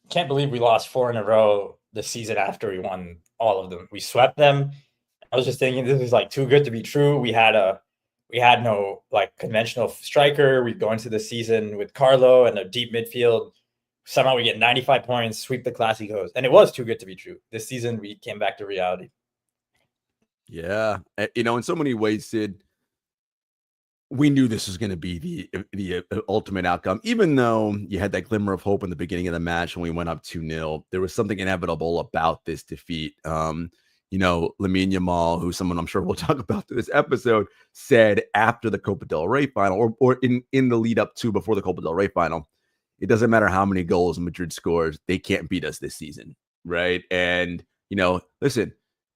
Can't believe we lost 4 in a row the season after we won all of them. We swept them. I was just thinking this is like too good to be true. We had no like conventional striker. We go into the season with Carlo and a deep midfield. Somehow we get 95 points, sweep the Clasicos, and it was too good to be true. This season we came back to reality. Yeah. In so many ways, Sid, we knew this was going to be the ultimate outcome. Even though you had that glimmer of hope in the beginning of the match when we went up 2-0, there was something inevitable about this defeat. Lamine Yamal, who's someone I'm sure we'll talk about through this episode, said after the Copa del Rey final, or in the lead up to before the Copa del Rey final, it doesn't matter how many goals Madrid scores, they can't beat us this season, right? And listen,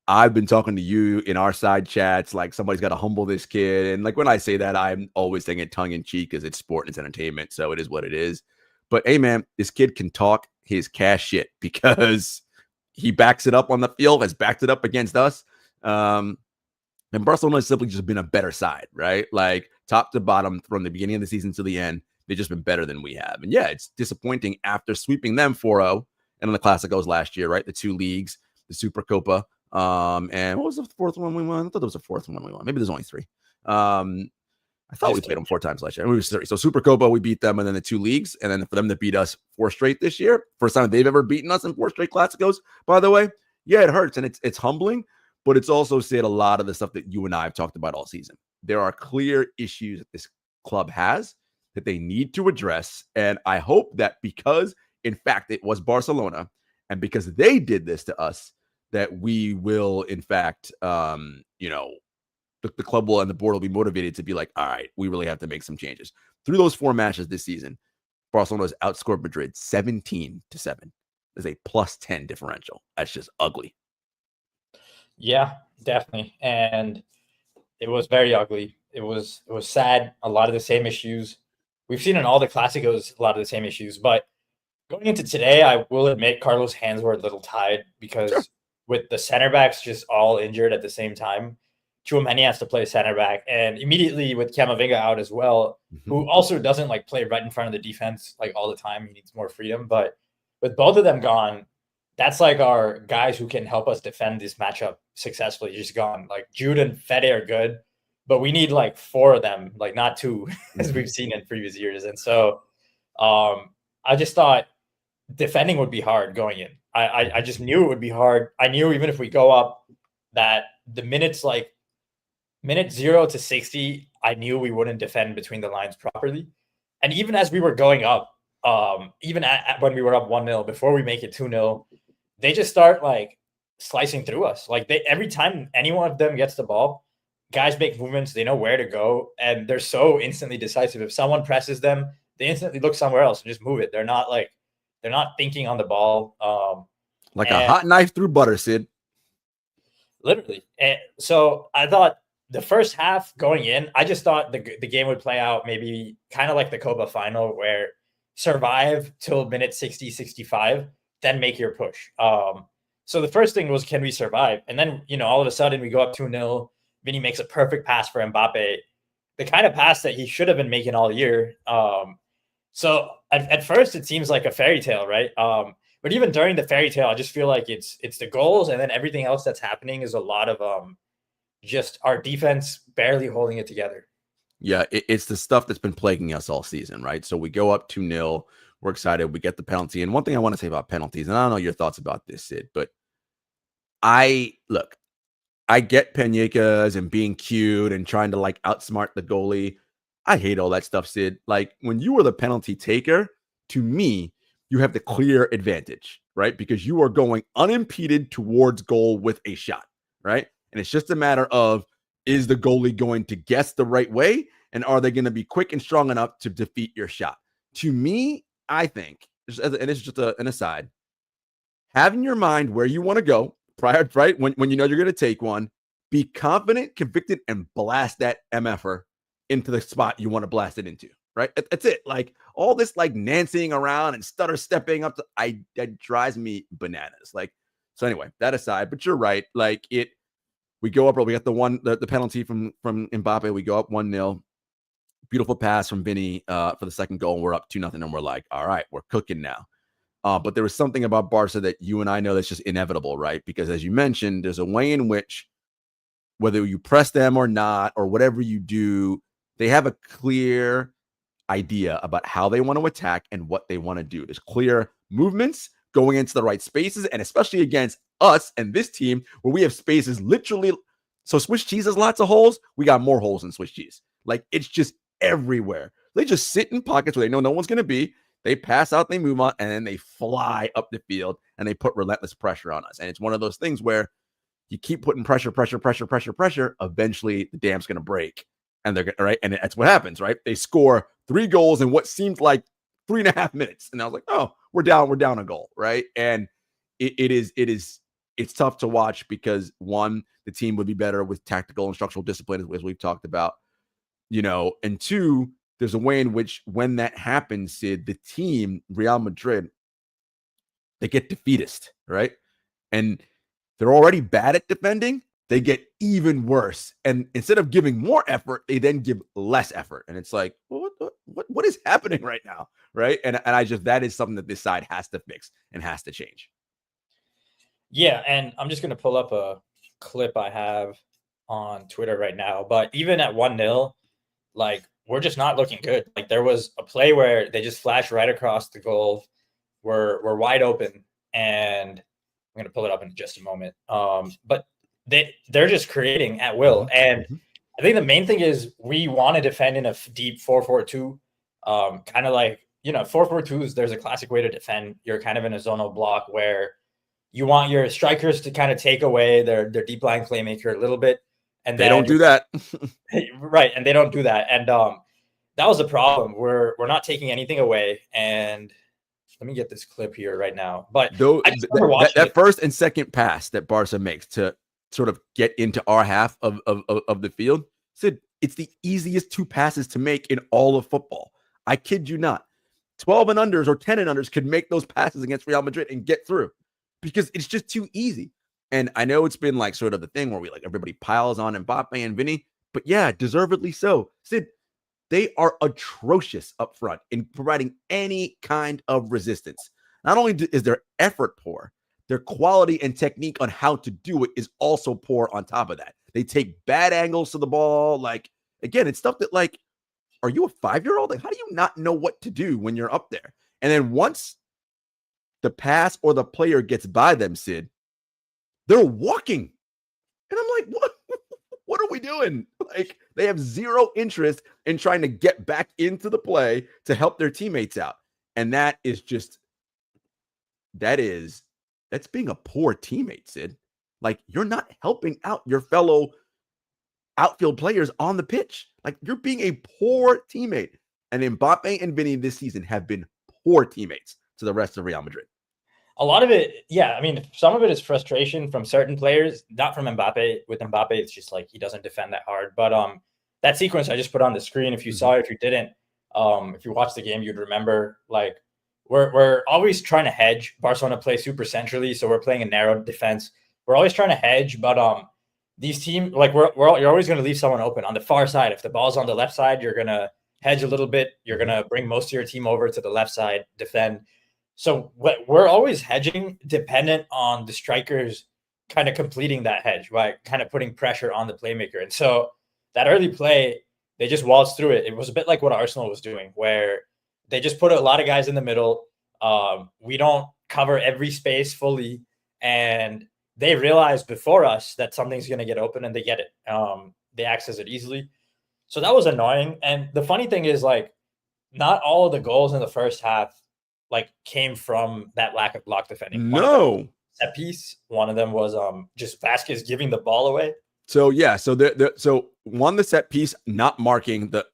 I've been talking to you in our side chats, like somebody's got to humble this kid. And like when I say that, I'm always saying it tongue in cheek because it's sport and it's entertainment. So it is what it is. But hey, man, this kid can talk his cash shit because he backs it up on the field, has backed it up against us. And Barcelona has simply just been a better side, right? Like top to bottom from the beginning of the season to the end, they've just been better than we have. And yeah, it's disappointing after sweeping them 4-0 and in the Clásicos last year, right? The two leagues, the Supercopa. And what was the fourth one we won? I thought there was a fourth one we won. Maybe there's only three. I thought we played them 4 times last year. It was 3. So Supercopa, we beat them, and then the 2 leagues, and then for them to beat us 4 straight this year, first time they've ever beaten us in 4 straight Clásicos, by the way. Yeah, it hurts, and it's humbling, but it's also said a lot of the stuff that you and I have talked about all season. There are clear issues that this club has that they need to address, and I hope that because, in fact, it was Barcelona, and because they did this to us, that we will, in fact, the club will and the board will be motivated to be like, all right, we really have to make some changes. Through those 4 matches this season, Barcelona has outscored Madrid 17-7. There's a +10 differential. That's just ugly. Yeah, definitely. And it was very ugly. It was sad. A lot of the same issues. We've seen in all the Clásicos a lot of the same issues. But going into today, I will admit Carlos' hands were a little tied because with the center backs just all injured at the same time, Tchouaméni has to play center back, and immediately with Camavinga out as well, who also doesn't like play right in front of the defense like all the time. He needs more freedom. But with both of them gone, that's like our guys who can help us defend this matchup successfully. Just gone. Like Jude and Fede are good, but we need like 4 of them, like not 2, as we've seen in previous years. And so I just thought defending would be hard going in. I just knew it would be hard. I knew even if we go up that the minutes like minute 0 to 60, I knew we wouldn't defend between the lines properly. And even as we were going up, even when we were up 1-0, before we make it 2-0, they just start like slicing through us. Like every time any one of them gets the ball, guys make movements, they know where to go, and they're so instantly decisive. If someone presses them, they instantly look somewhere else and just move it. They're not thinking on the ball. Like a hot knife through butter, Sid. Literally. And so I thought the first half going in, I just thought the game would play out maybe kind of like the Copa final where survive till minute 60, 65, then make your push. So the first thing was, can we survive? And then, all of a sudden we go up 2-0. Vinny makes a perfect pass for Mbappe, the kind of pass that he should have been making all year. So at first it seems like a fairy tale, right? But even during the fairy tale, I just feel like it's the goals, and then everything else that's happening is a lot of just our defense barely holding it together. Yeah, it's the stuff that's been plaguing us all season, right? So we go up 2-0. We're excited. We get the penalty. And one thing I want to say about penalties, and I don't know your thoughts about this, Sid, but I get Peñekas and being cute and trying to like outsmart the goalie. I hate all that stuff, Sid. Like when you are the penalty taker, to me, you have the clear advantage, right? Because you are going unimpeded towards goal with a shot, right? And it's just a matter of, is the goalie going to guess the right way? And are they going to be quick and strong enough to defeat your shot? To me, I think, and it's just an aside, having your mind where you want to go prior, right? When you know you're going to take one, be confident, convicted, and blast that MFer into the spot you want to blast it into, right? That's it. Like all this like Nancying around and stutter stepping up, that drives me bananas. Like, so anyway, that aside, but you're right. Like we go up, we got the penalty from Mbappe. We go up 1-0. Beautiful pass from Vinny for the second goal. And we're up 2-0, and we're like, all right, we're cooking now. But there was something about Barca that you and I know that's just inevitable, right? Because as you mentioned, there's a way in which whether you press them or not, or whatever you do, they have a clear idea about how they want to attack and what they want to do. There's clear movements going into the right spaces, and especially against us and this team where we have spaces literally. So Swiss cheese has lots of holes. We got more holes than Swiss cheese. Like, it's just everywhere. They just sit in pockets where they know no one's going to be. They pass out, they move on, and then they fly up the field and they put relentless pressure on us. And it's one of those things where you keep putting pressure. Eventually the dam's going to break. And they're right. And that's what happens, right? They score 3 goals in what seemed like 3.5 minutes. And I was like, oh, we're down a goal, right? And it's tough to watch because, one, the team would be better with tactical and structural discipline, as we've talked about, and 2, there's a way in which when that happens, Sid, the team, Real Madrid, they get defeatist, right? And they're already bad at defending. They get even worse. And instead of giving more effort, they then give less effort. And it's like, what is happening right now? Right. And that is something that this side has to fix and has to change. Yeah. And I'm just going to pull up a clip I have on Twitter right now. But even at 1-0, like, we're just not looking good. Like, there was a play where they just flashed right across the goal. We're wide open. And I'm going to pull it up in just a moment. But they're just creating at will. And I think the main thing is we want to defend in a deep 4-4-2, kind of like, 4-4-2s, there's a classic way to defend. You're kind of in a zonal block where you want your strikers to kind of take away their deep line playmaker a little bit. And they don't do that. Right. And they don't do that. And that was the problem. We're not taking anything away. And let me get this clip here right now. But that first and second pass that Barca makes to sort of get into our half of the field, Sid, it's the easiest 2 passes to make in all of football. I kid you not. 12 and unders or 10 and unders could make those passes against Real Madrid and get through because it's just too easy. And I know it's been like sort of the thing where everybody piles on Mbappe and Vinny, but yeah, deservedly so. Sid, they are atrocious up front in providing any kind of resistance. Not only is their effort poor, their quality and technique on how to do it is also poor on top of that. They take bad angles to the ball. Like, again, it's stuff that, like, are you a 5-year-old? Like, how do you not know what to do when you're up there? And then once the pass or the player gets by them, Sid, they're walking. And I'm like, what are we doing? Like, they have zero interest in trying to get back into the play to help their teammates out. And that's being a poor teammate, Sid. Like, you're not helping out your fellow outfield players on the pitch. Like, you're being a poor teammate. And Mbappe and Vinny this season have been poor teammates to the rest of Real Madrid. A lot of it, yeah. I mean, some of it is frustration from certain players, not from Mbappe. With Mbappe, it's just like he doesn't defend that hard. But that sequence I just put on the screen, if you saw it, if you didn't, if you watched the game, you'd remember, like, we're always trying to hedge. Barcelona plays super centrally, so we're playing a narrow defense. We're always trying to hedge, but these teams, like, you're always going to leave someone open on the far side. If the ball's on the left side, you're going to hedge a little bit. You're going to bring most of your team over to the left side, defend. So we're always hedging, dependent on the strikers kind of completing that hedge, right? Kind of putting pressure on the playmaker. And so that early play, they just waltzed through it. It was a bit like what Arsenal was doing, where they just put a lot of guys in the middle. We don't cover every space fully. And they realize before us that something's going to get open, and they get it. They access it easily. So that was annoying. And the funny thing is, like, not all of the goals in the first half, like, came from that lack of block defending. No. Set piece. One of them was just Vasquez giving the ball away. So yeah, so the set piece, not marking the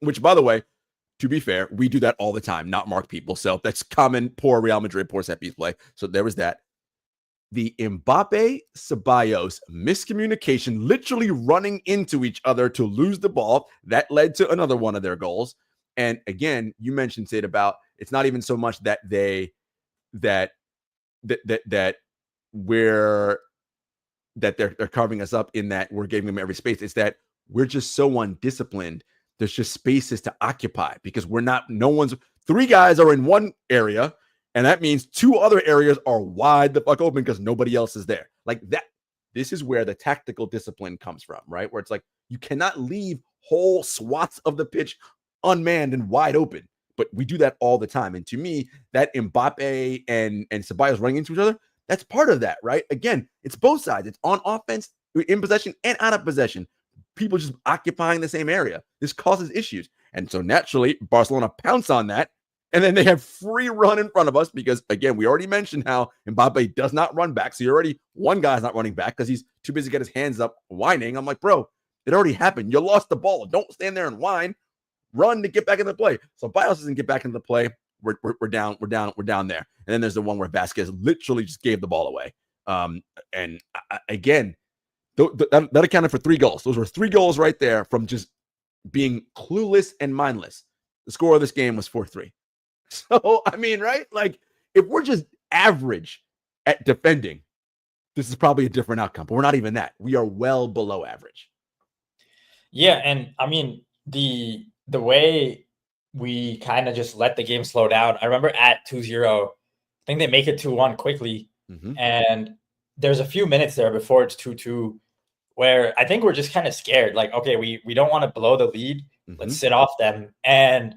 which, by the way, to be fair, we do that all the time, not mark people. So that's common, poor Real Madrid, poor set piece play. So there was that. The Mbappe Ceballos miscommunication, literally running into each other to lose the ball, that led to another one of their goals. And again, you mentioned it about, it's not even so much that they're carving us up in that we're giving them every space. It's that we're just so undisciplined. There's just spaces to occupy because 3 guys are in one area And that means 2 other areas are wide the fuck open because nobody else is there. Like that. This is where the tactical discipline comes from, right? Where it's like you cannot leave whole swaths of the pitch unmanned and wide open. But we do that all the time. And to me, that Mbappe and Ceballos running into each other, that's part of that, right? Again, it's both sides. It's on offense, in possession, and out of possession. People just occupying the same area. This causes issues. And so naturally, Barcelona pounce on that. And then they have free run in front of us because, again, we already mentioned how Mbappe does not run back. So you're already, one guy's not running back because he's too busy to get his hands up whining. I'm like, bro, it already happened. You lost the ball. Don't stand there and whine. Run to get back into play. So Bios doesn't get back into the play. We're down there. And then there's the one where Vasquez literally just gave the ball away. Again, that accounted for 3 goals. Those were 3 goals right there from just being clueless and mindless. The score of this game was 4-3. So, I mean, right? Like, if we're just average at defending, this is probably a different outcome. But we're not even that. We are well below average. Yeah, and I mean, the way we kind of just let the game slow down. I remember at 2-0, I think they make it 2-1 quickly. And there's a few minutes there before it's 2-2 where I think we're just kind of scared. Like, okay, we don't want to blow the lead. Let's sit off them. And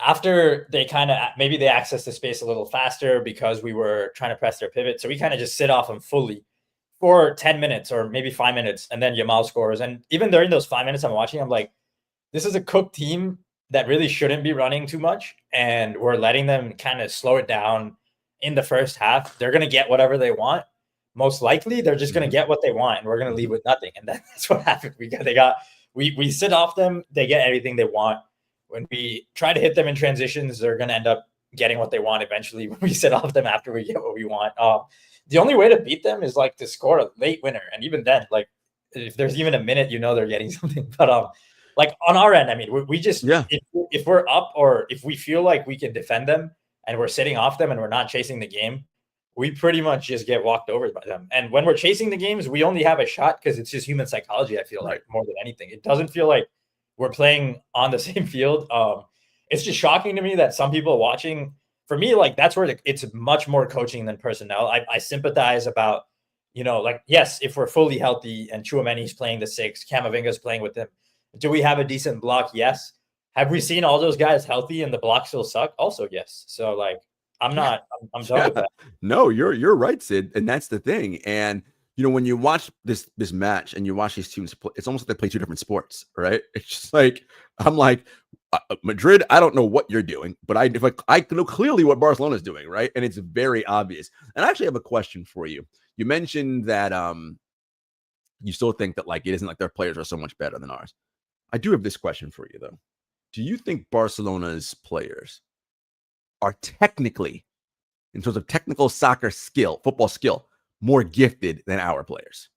after they kind of, maybe they access the space a little faster because we were trying to press their pivot. So we kind of just sit off them fully for 10 minutes or maybe 5 minutes. And then Yamal scores. And even during those 5 minutes I'm watching, I'm like, this is a cooked team that really shouldn't be running too much. And we're letting them kind of slow it down in the first half. They're going to get whatever they want. Most likely they're just going to get what they want. And we're going to leave with nothing. And that's what happened. We sit off them. They get everything they want. When we try to hit them in transitions, they're going to end up getting what they want eventually when we sit off them after we get what we want. The only way to beat them is like to score a late winner. And even then, like if there's even a minute, they're getting something. But like on our end, I mean, we just, if we're up or if we feel like we can defend them and we're sitting off them and we're not chasing the game, we pretty much just get walked over by them. And when we're chasing the games, we only have a shot because it's just human psychology, I feel like, more than anything. It doesn't feel like we're playing on the same field. It's just shocking to me that some people watching, for me, like that's where it's much more coaching than personnel. I sympathize about, like, yes, if we're fully healthy and Tchouaméni's playing the 6, Camavinga's playing with them, do we have a decent block? Yes. Have we seen all those guys healthy and the block still suck? Also, yes. So like, I'm done with that. No, you're right, Sid. And that's the thing. And when you watch this match and you watch these teams play, it's almost like they play 2 different sports, right? It's just like, I'm like, Madrid, I don't know what you're doing, but I know clearly what Barcelona is doing, right? And it's very obvious. And I actually have a question for you. You mentioned that you still think that like it isn't like their players are so much better than ours. I do have this question for you though. Do you think Barcelona's players are technically, in terms of technical soccer skill, football skill, more gifted than our players?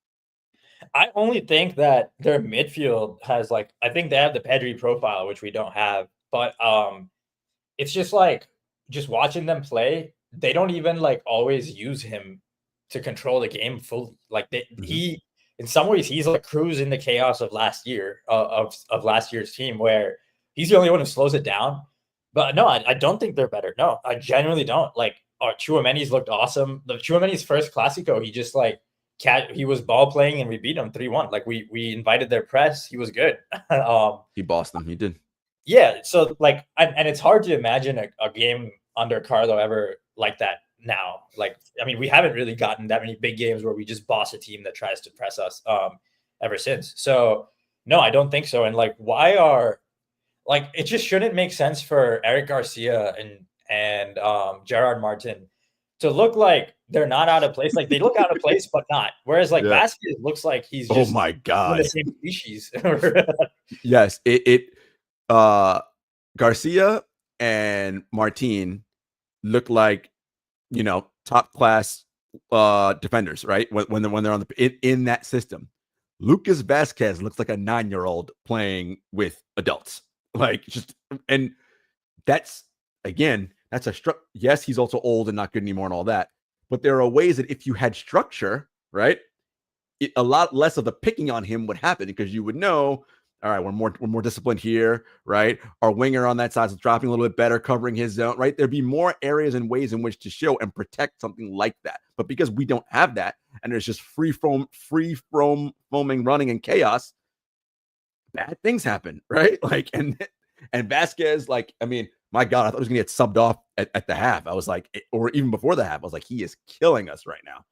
I only think that their midfield has like, I think they have the Pedri profile, which we don't have, but it's just like, just watching them play, they don't even like always use him to control the game fully. Like he, in some ways, he's like cruising the chaos of last year, of last year's team, where he's the only one who slows it down. But no, I don't think they're better. No, I genuinely don't. Like, Tchouaméni's looked awesome. The Tchouaméni's first Clasico, he just like he was ball playing and we beat him 3-1. Like we invited their press. He was good. He bossed them. He did. Yeah. So like, and it's hard to imagine a game under Carlo ever like that now. Like, I mean, we haven't really gotten that many big games where we just boss a team that tries to press us ever since. So no, I don't think so. And like, it just shouldn't make sense for Eric Garcia and Gerard Martin to look like they're not out of place. Like they look out of place, but not. Whereas like Vasquez looks like he's just my God, the same species. Yes, Garcia and Martin look like top class defenders, right? When they're on in that system. Lucas Vasquez looks like a 9-year-old playing with adults. Like and that's a structure. Yes, he's also old and not good anymore and all that. But there are ways that if you had structure, right, a lot less of the picking on him would happen because you would know, all right, we're more disciplined here, right? Our winger on that side is dropping a little bit better, covering his zone, right? There'd be more areas and ways in which to show and protect something like that. But because we don't have that, and there's just free foaming, running and chaos, bad things happen, right? Like, and Vasquez, like, I mean, my God, I thought he was gonna get subbed off at the half. I was like, or even before the half, I was like, he is killing us right now.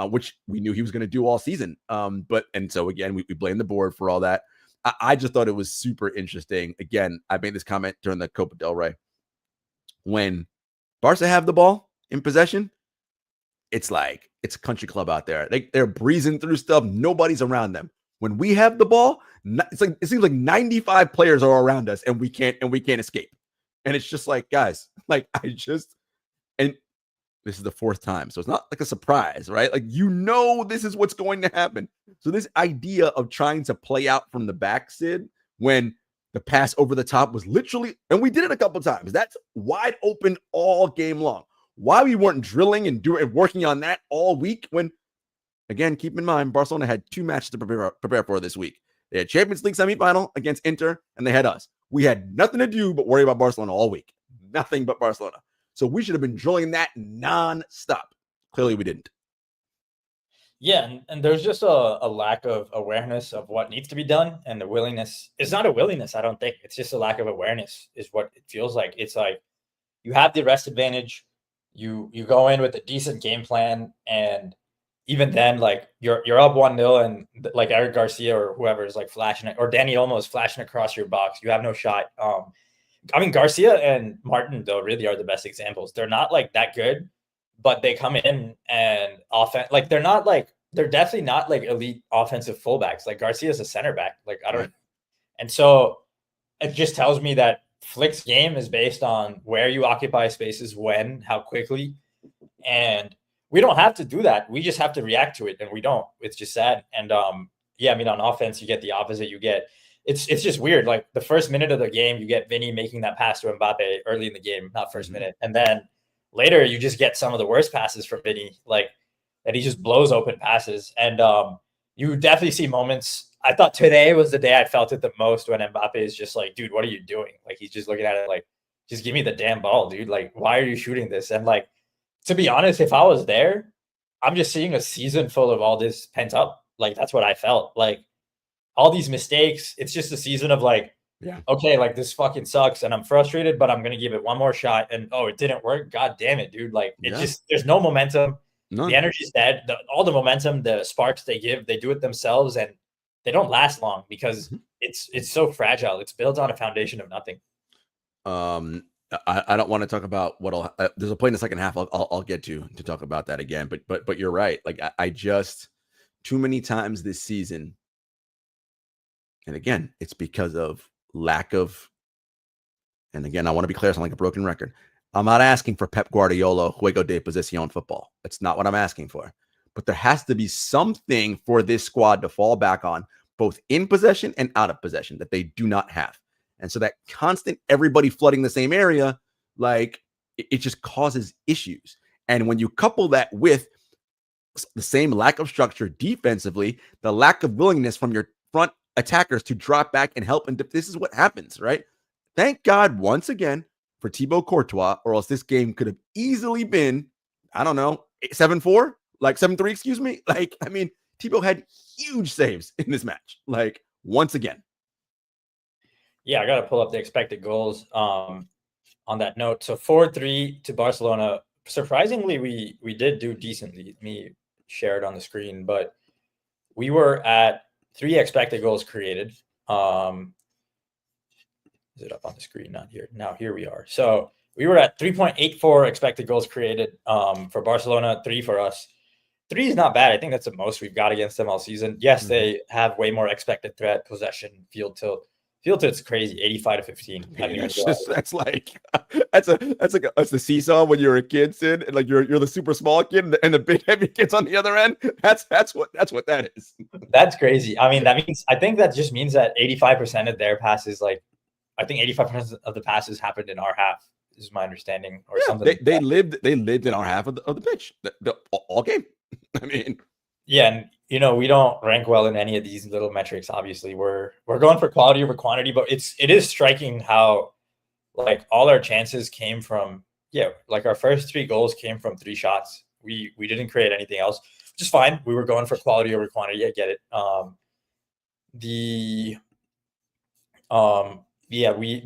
Which we knew he was going to do all season. And so again, we blame the board for all that. I just thought it was super interesting. Again, I made this comment during the Copa del Rey. When Barca have the ball in possession, it's like it's a country club out there. They're breezing through stuff. Nobody's around them. When we have the ball, it seems like 95 players are around us, and we can't escape. And it's just like, guys, like and this is the fourth time. So it's not like a surprise, right? Like, this is what's going to happen. So this idea of trying to play out from the back, Sid, when the pass over the top was literally, and we did it a couple times. That's wide open all game long. Why we weren't drilling and working on that all week when, again, keep in mind, Barcelona had 2 matches to prepare for this week. They had Champions League semifinal against Inter, and they had us. We had nothing to do but worry about Barcelona all week. Nothing but Barcelona. So we should have been drilling that non-stop. Clearly we didn't. Yeah, and there's just a lack of awareness of what needs to be done, and the willingness. It's not a willingness, I don't think. It's just a lack of awareness is what it feels like. It's like you have the rest advantage. You go in with a decent game plan, and even then, like you're up 1-0, and like Eric Garcia or whoever is like flashing it, or Danny Olmo is flashing across your box. You have no shot. I mean, Garcia and Martin, though, really are the best examples. They're not like that good, but they come in and like they're definitely not like elite offensive fullbacks. Like Garcia is a center back. Like I don't, right. And so it just tells me that Flick's game is based on where you occupy spaces, when, how quickly, and we don't have to do that. We just have to react to it, and we don't. It's just sad. And yeah, I mean, on offense, you get the opposite. You get. It's just weird. Like the first minute of the game, you get Vinny making that pass to Mbappe early in the game, not first minute. And then later you just get some of the worst passes from Vinny, like that he just blows open passes. And you definitely see moments. I thought today was the day I felt it the most when Mbappe is just like, dude, what are you doing? Like he's just looking at it like, just give me the damn ball, dude. Like, why are you shooting this? And like, to be honest, if I was there, I'm just seeing a season full of all this pent up. Like that's what I felt. Like, all these mistakes, it's just a season of like, yeah, okay, like this fucking sucks and I'm frustrated, but I'm going to give it one more shot. And oh, it didn't work. God damn it, dude. Like it just, there's no momentum. None. The energy's dead. All the momentum, the sparks they give, they do it themselves and they don't last long because it's so fragile. It's built on a foundation of nothing. I don't want to talk about what there's a play in the second half. I'll get to talk about that again, but you're right. Like I just too many times this season. And again, it's because of lack of, and again, I want to be clear, I sound like a broken record. I'm not asking for Pep Guardiola, juego de posición football. That's not what I'm asking for. But there has to be something for this squad to fall back on, both in possession and out of possession, that they do not have. And so that constant everybody flooding the same area, like it just causes issues. And when you couple that with the same lack of structure defensively, the lack of willingness from your front attackers to drop back and help, and this is what happens, right? Thank God once again for Thibaut Courtois, or else this game could have easily been, I don't know, 7-4, like 7-3, excuse me. Like, I mean, Thibaut had huge saves in this match, like once again. Yeah, I got to pull up the expected goals on that note. So 4-3 to Barcelona. Surprisingly, we did do decently. Let me share it on the screen, but we were at 3 expected goals created. Is it up on the screen? Not here. Now here we are. So we were at 3.84 expected goals created for Barcelona, 3 for us. 3 is not bad. I think that's the most we've got against them all season. Yes, they have way more expected threat, possession, field tilt. Field tilt's crazy, 85-15. I mean, that's the seesaw when you're a kid, Sid, and like you're the super small kid and the big heavy kids on the other end. That's what that is. That's crazy. I mean, I think that just means that 85% of their passes, like I think 85% of the passes happened in our half, is my understanding, or something. They lived in our half of the pitch all game. I mean, yeah, and we don't rank well in any of these little metrics. Obviously, we're going for quality over quantity, but it is striking how like all our chances came from like our first 3 goals came from 3 shots. We didn't create anything else, which is fine. We were going for quality over quantity. I get it.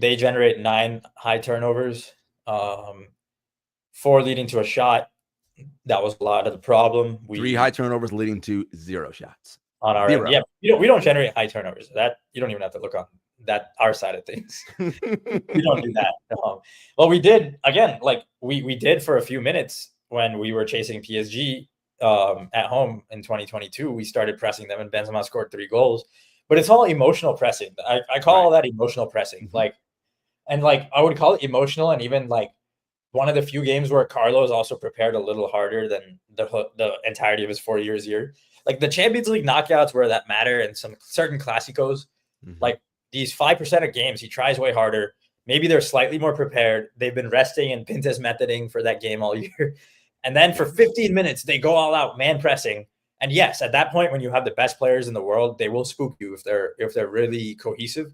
They generate 9 high turnovers, 4 leading to a shot. That was a lot of the problem. 3 high turnovers leading to 0 shots on our end. Yeah, we don't generate high turnovers. That you don't even have to look on that our side of things. We don't do that. Well, we did again, like we did for a few minutes when we were chasing PSG at home in 2022. We started pressing them, and Benzema scored 3 goals. But it's all emotional pressing. I call all that emotional pressing. Mm-hmm. I would call it emotional, and even like one of the few games where Carlo is also prepared a little harder than the entirety of his 4 years here. Like the Champions League knockouts where that matter, and some certain Clasicos, like these 5% of games, he tries way harder. Maybe they're slightly more prepared. They've been resting and Pintes methoding for that game all year. And then for 15 minutes, they go all out, man pressing. And yes, at that point, when you have the best players in the world, they will spook you if they're really cohesive.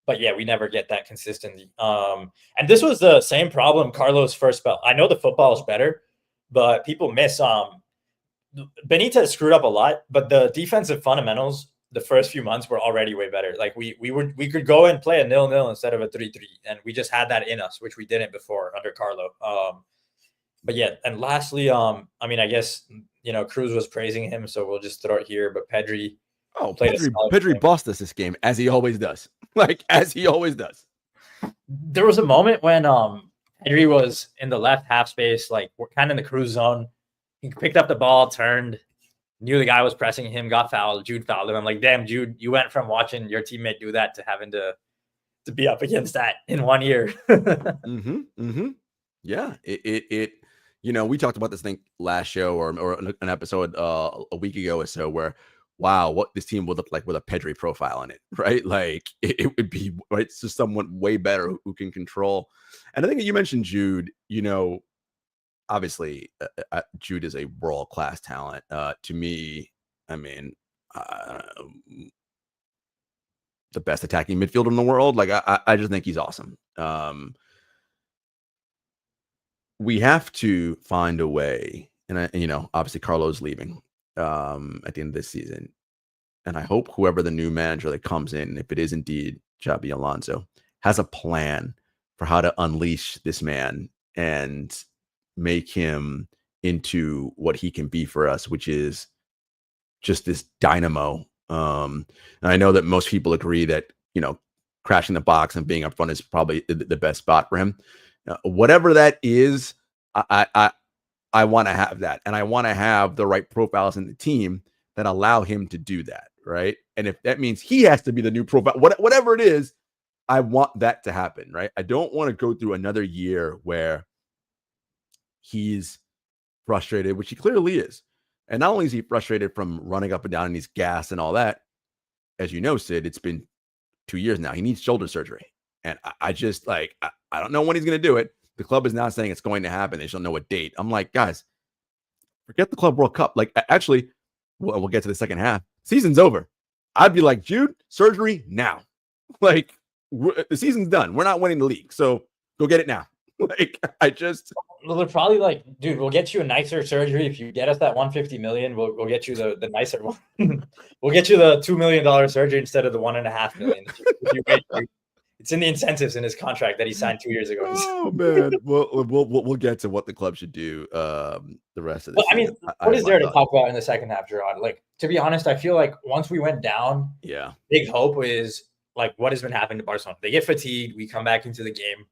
But yeah, we never get that consistently. And this was the same problem Carlo's first spell. I know the football is better, but people miss Benitez screwed up a lot, but the defensive fundamentals the first few months were already way better. Like we could go and play a 0-0 instead of a 3-3, and we just had that in us, which we didn't before under Carlo. But yeah, and lastly, I mean, I guess Cruz was praising him, so we'll just throw it here. But Pedri, Pedri bossed us this game, as he always does. As he always does. There was a moment when Pedri was in the left half space, like we're kind of in the Cruz zone. He picked up the ball, turned, knew the guy was pressing him, got fouled. Jude fouled him. I'm like, damn, Jude, you went from watching your teammate do that to having to be up against that in 1 year. Yeah, it we talked about this thing last show or an episode a week ago or so where, wow, what this team would look like with a Pedri profile in it, right? Like it would be right. It's just someone way better who can control. And I think that you mentioned Jude, obviously Jude is a world-class talent. To me, I mean, the best attacking midfielder in the world. Like I just think he's awesome. We have to find a way, and obviously Carlo's leaving at the end of this season, and I hope whoever the new manager that comes in, if it is indeed Xabi Alonso, has a plan for how to unleash this man and make him into what he can be for us, which is just this dynamo. And I know that most people agree that crashing the box and being up front is probably the best spot for him. Whatever that is, I want to have that, and I want to have the right profiles in the team that allow him to do that, right? And if that means he has to be the new profile, whatever it is, I want that to happen, right? I don't want to go through another year where he's frustrated, which he clearly is. And not only is he frustrated from running up and down and he's gassed and all that, as you know, Sid, it's been 2 years now. He needs shoulder surgery. And I just I don't know when he's going to do it. The club is now saying it's going to happen. They just don't know what date. I'm like, guys, forget the Club World Cup. Like, actually, we'll get to the second half. Season's over. I'd be like, Jude, surgery now. Like, the season's done. We're not winning the league. So go get it now. Like, Well, they're probably like, dude, we'll get you a nicer surgery if you get us that 150 million. We'll get you the nicer one. We'll get you the $2 million surgery instead of the $1.5 million. It's in the incentives in his contract that he signed 2 years ago. Oh man, we'll get to what the club should do the rest of this. Well, I mean, what is there to talk about in the second half, Jarod? Like, to be honest, I feel like once we went down, big hope is like what has been happening to Barcelona. They get fatigued. We come back into the game,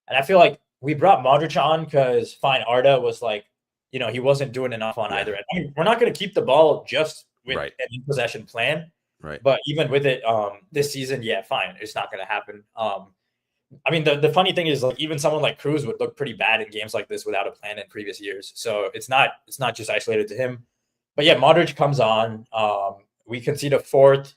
and I feel like we brought Modric on because fine, Arda was like, he wasn't doing enough on either end. I mean, we're not going to keep the ball just with an in possession plan. Right. But even with it, this season, fine. It's not going to happen. I mean, the funny thing is, like, even someone like Cruz would look pretty bad in games like this without a plan in previous years. So it's not just isolated to him. But yeah, Modric comes on. We concede a fourth.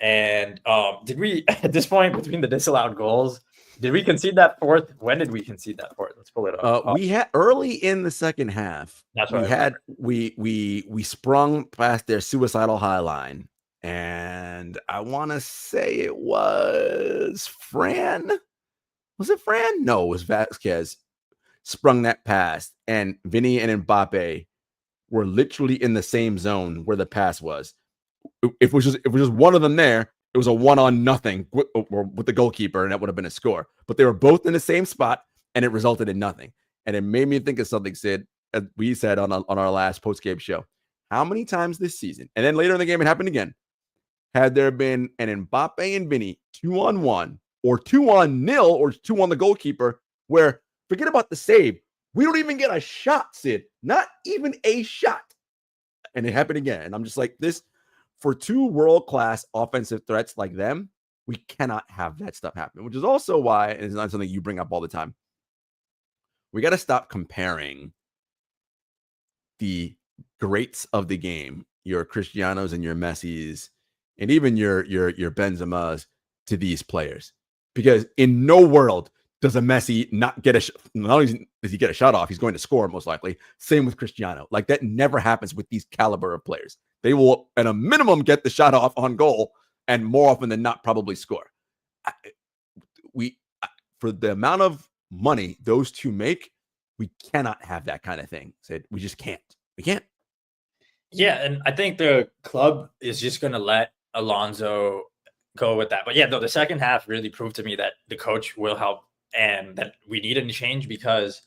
And did we, at this point, between the disallowed goals, did we concede that fourth? When did we concede that fourth? Let's pull it up. We had early in the second half. That's what I remember. We sprung past their suicidal high line, and I want to say it was Fran. Was it Fran? No, it was Vasquez. Sprung that past, and Vinny and Mbappe were literally in the same zone where the pass was. If it was just one of them there, it was a 1-on-0 with the goalkeeper, and that would have been a score. But they were both in the same spot, and it resulted in nothing. And it made me think of something, Sid, as we said on our last post-game show. How many times this season, and then later in the game it happened again, had there been an Mbappe and Vinny 2-on-1 or 2-on-0 or 2 on the goalkeeper, where forget about the save, we don't even get a shot, Sid. Not even a shot. And it happened again. And I'm just like, this, for 2 world-class offensive threats like them, we cannot have that stuff happen, which is also why, and it's not something you bring up all the time, we got to stop comparing the greats of the game, your Cristianos and your Messis, and even your Benzemas, to these players. Because in no world does a Messi not get not only does he get a shot off, he's going to score most likely. Same with Cristiano. Like, that never happens with these caliber of players. They will, at a minimum, get the shot off on goal, and more often than not, probably score. For the amount of money those two make, we cannot have that kind of thing. We just can't. We can't. Yeah, and I think the club is just going to let Alonso go with that. But yeah, though, the second half really proved to me that the coach will help and that we need a change because,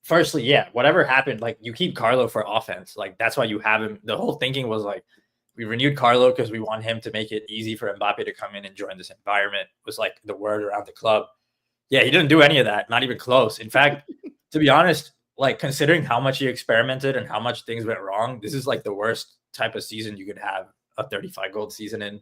firstly, yeah, whatever happened, like, you keep Carlo for offense. Like, that's why you have him. The whole thinking was like, we renewed Carlo because we want him to make it easy for Mbappe to come in and join this environment, was like the word around the club. Yeah, he didn't do any of that, not even close. In fact, to be honest, like, considering how much he experimented and how much things went wrong, this is like the worst type of season you could have a 35-goal season in.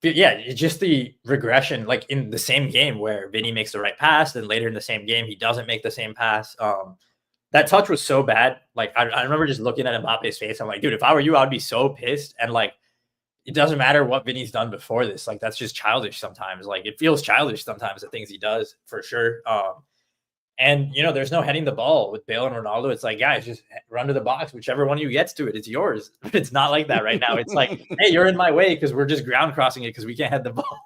Yeah, it's just the regression, like in the same game where Vinny makes the right pass, then later in the same game, he doesn't make the same pass. That touch was so bad. Like, I remember just looking at Mbappe's face. I'm like, dude, if I were you, I'd be so pissed. And like, it doesn't matter what Vinny's done before this. Like, that's just childish sometimes. Like, it feels childish sometimes, the things he does, for sure. And, there's no heading the ball with Bale and Ronaldo. It's like, guys, just run to the box. Whichever one of you gets to it, it's yours. But it's not like that right now. It's like, hey, you're in my way because we're just ground crossing it because we can't head the ball.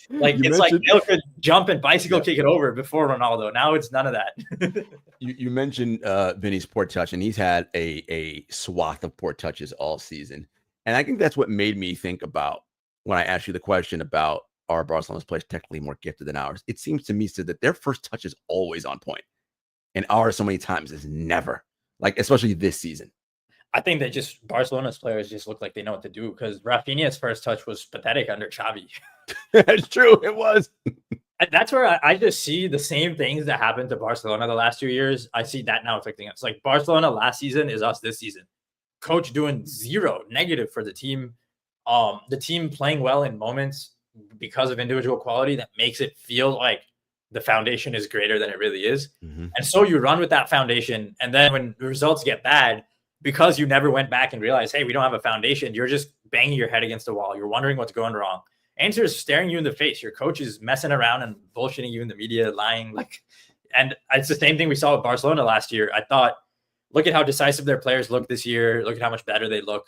Like, it's like Bale could jump and bicycle kick it over before Ronaldo. Now it's none of that. You mentioned Vinny's poor touch, and he's had a swath of poor touches all season. And I think that's what made me think about when I asked you the question about, are Barcelona's players technically more gifted than ours? It seems to me, Sid, that their first touch is always on point, and ours so many times is never. Like, especially this season. I think that just Barcelona's players just look like they know what to do, because Rafinha's first touch was pathetic under Xavi. That's true. It was. And that's where I just see the same things that happened to Barcelona the last 2 years. I see that now affecting us. Like, Barcelona last season is us this season. Coach doing 0 negative for the team. The team playing well in moments because of individual quality that makes it feel like the foundation is greater than it really is. Mm-hmm. And so you run with that foundation. And then when the results get bad, because you never went back and realized, hey, we don't have a foundation, you're just banging your head against the wall. You're wondering what's going wrong. Inter's staring you in the face. Your coach is messing around and bullshitting you in the media, lying. And it's the same thing we saw with Barcelona last year. I thought, look at how decisive their players look this year. Look at how much better they look.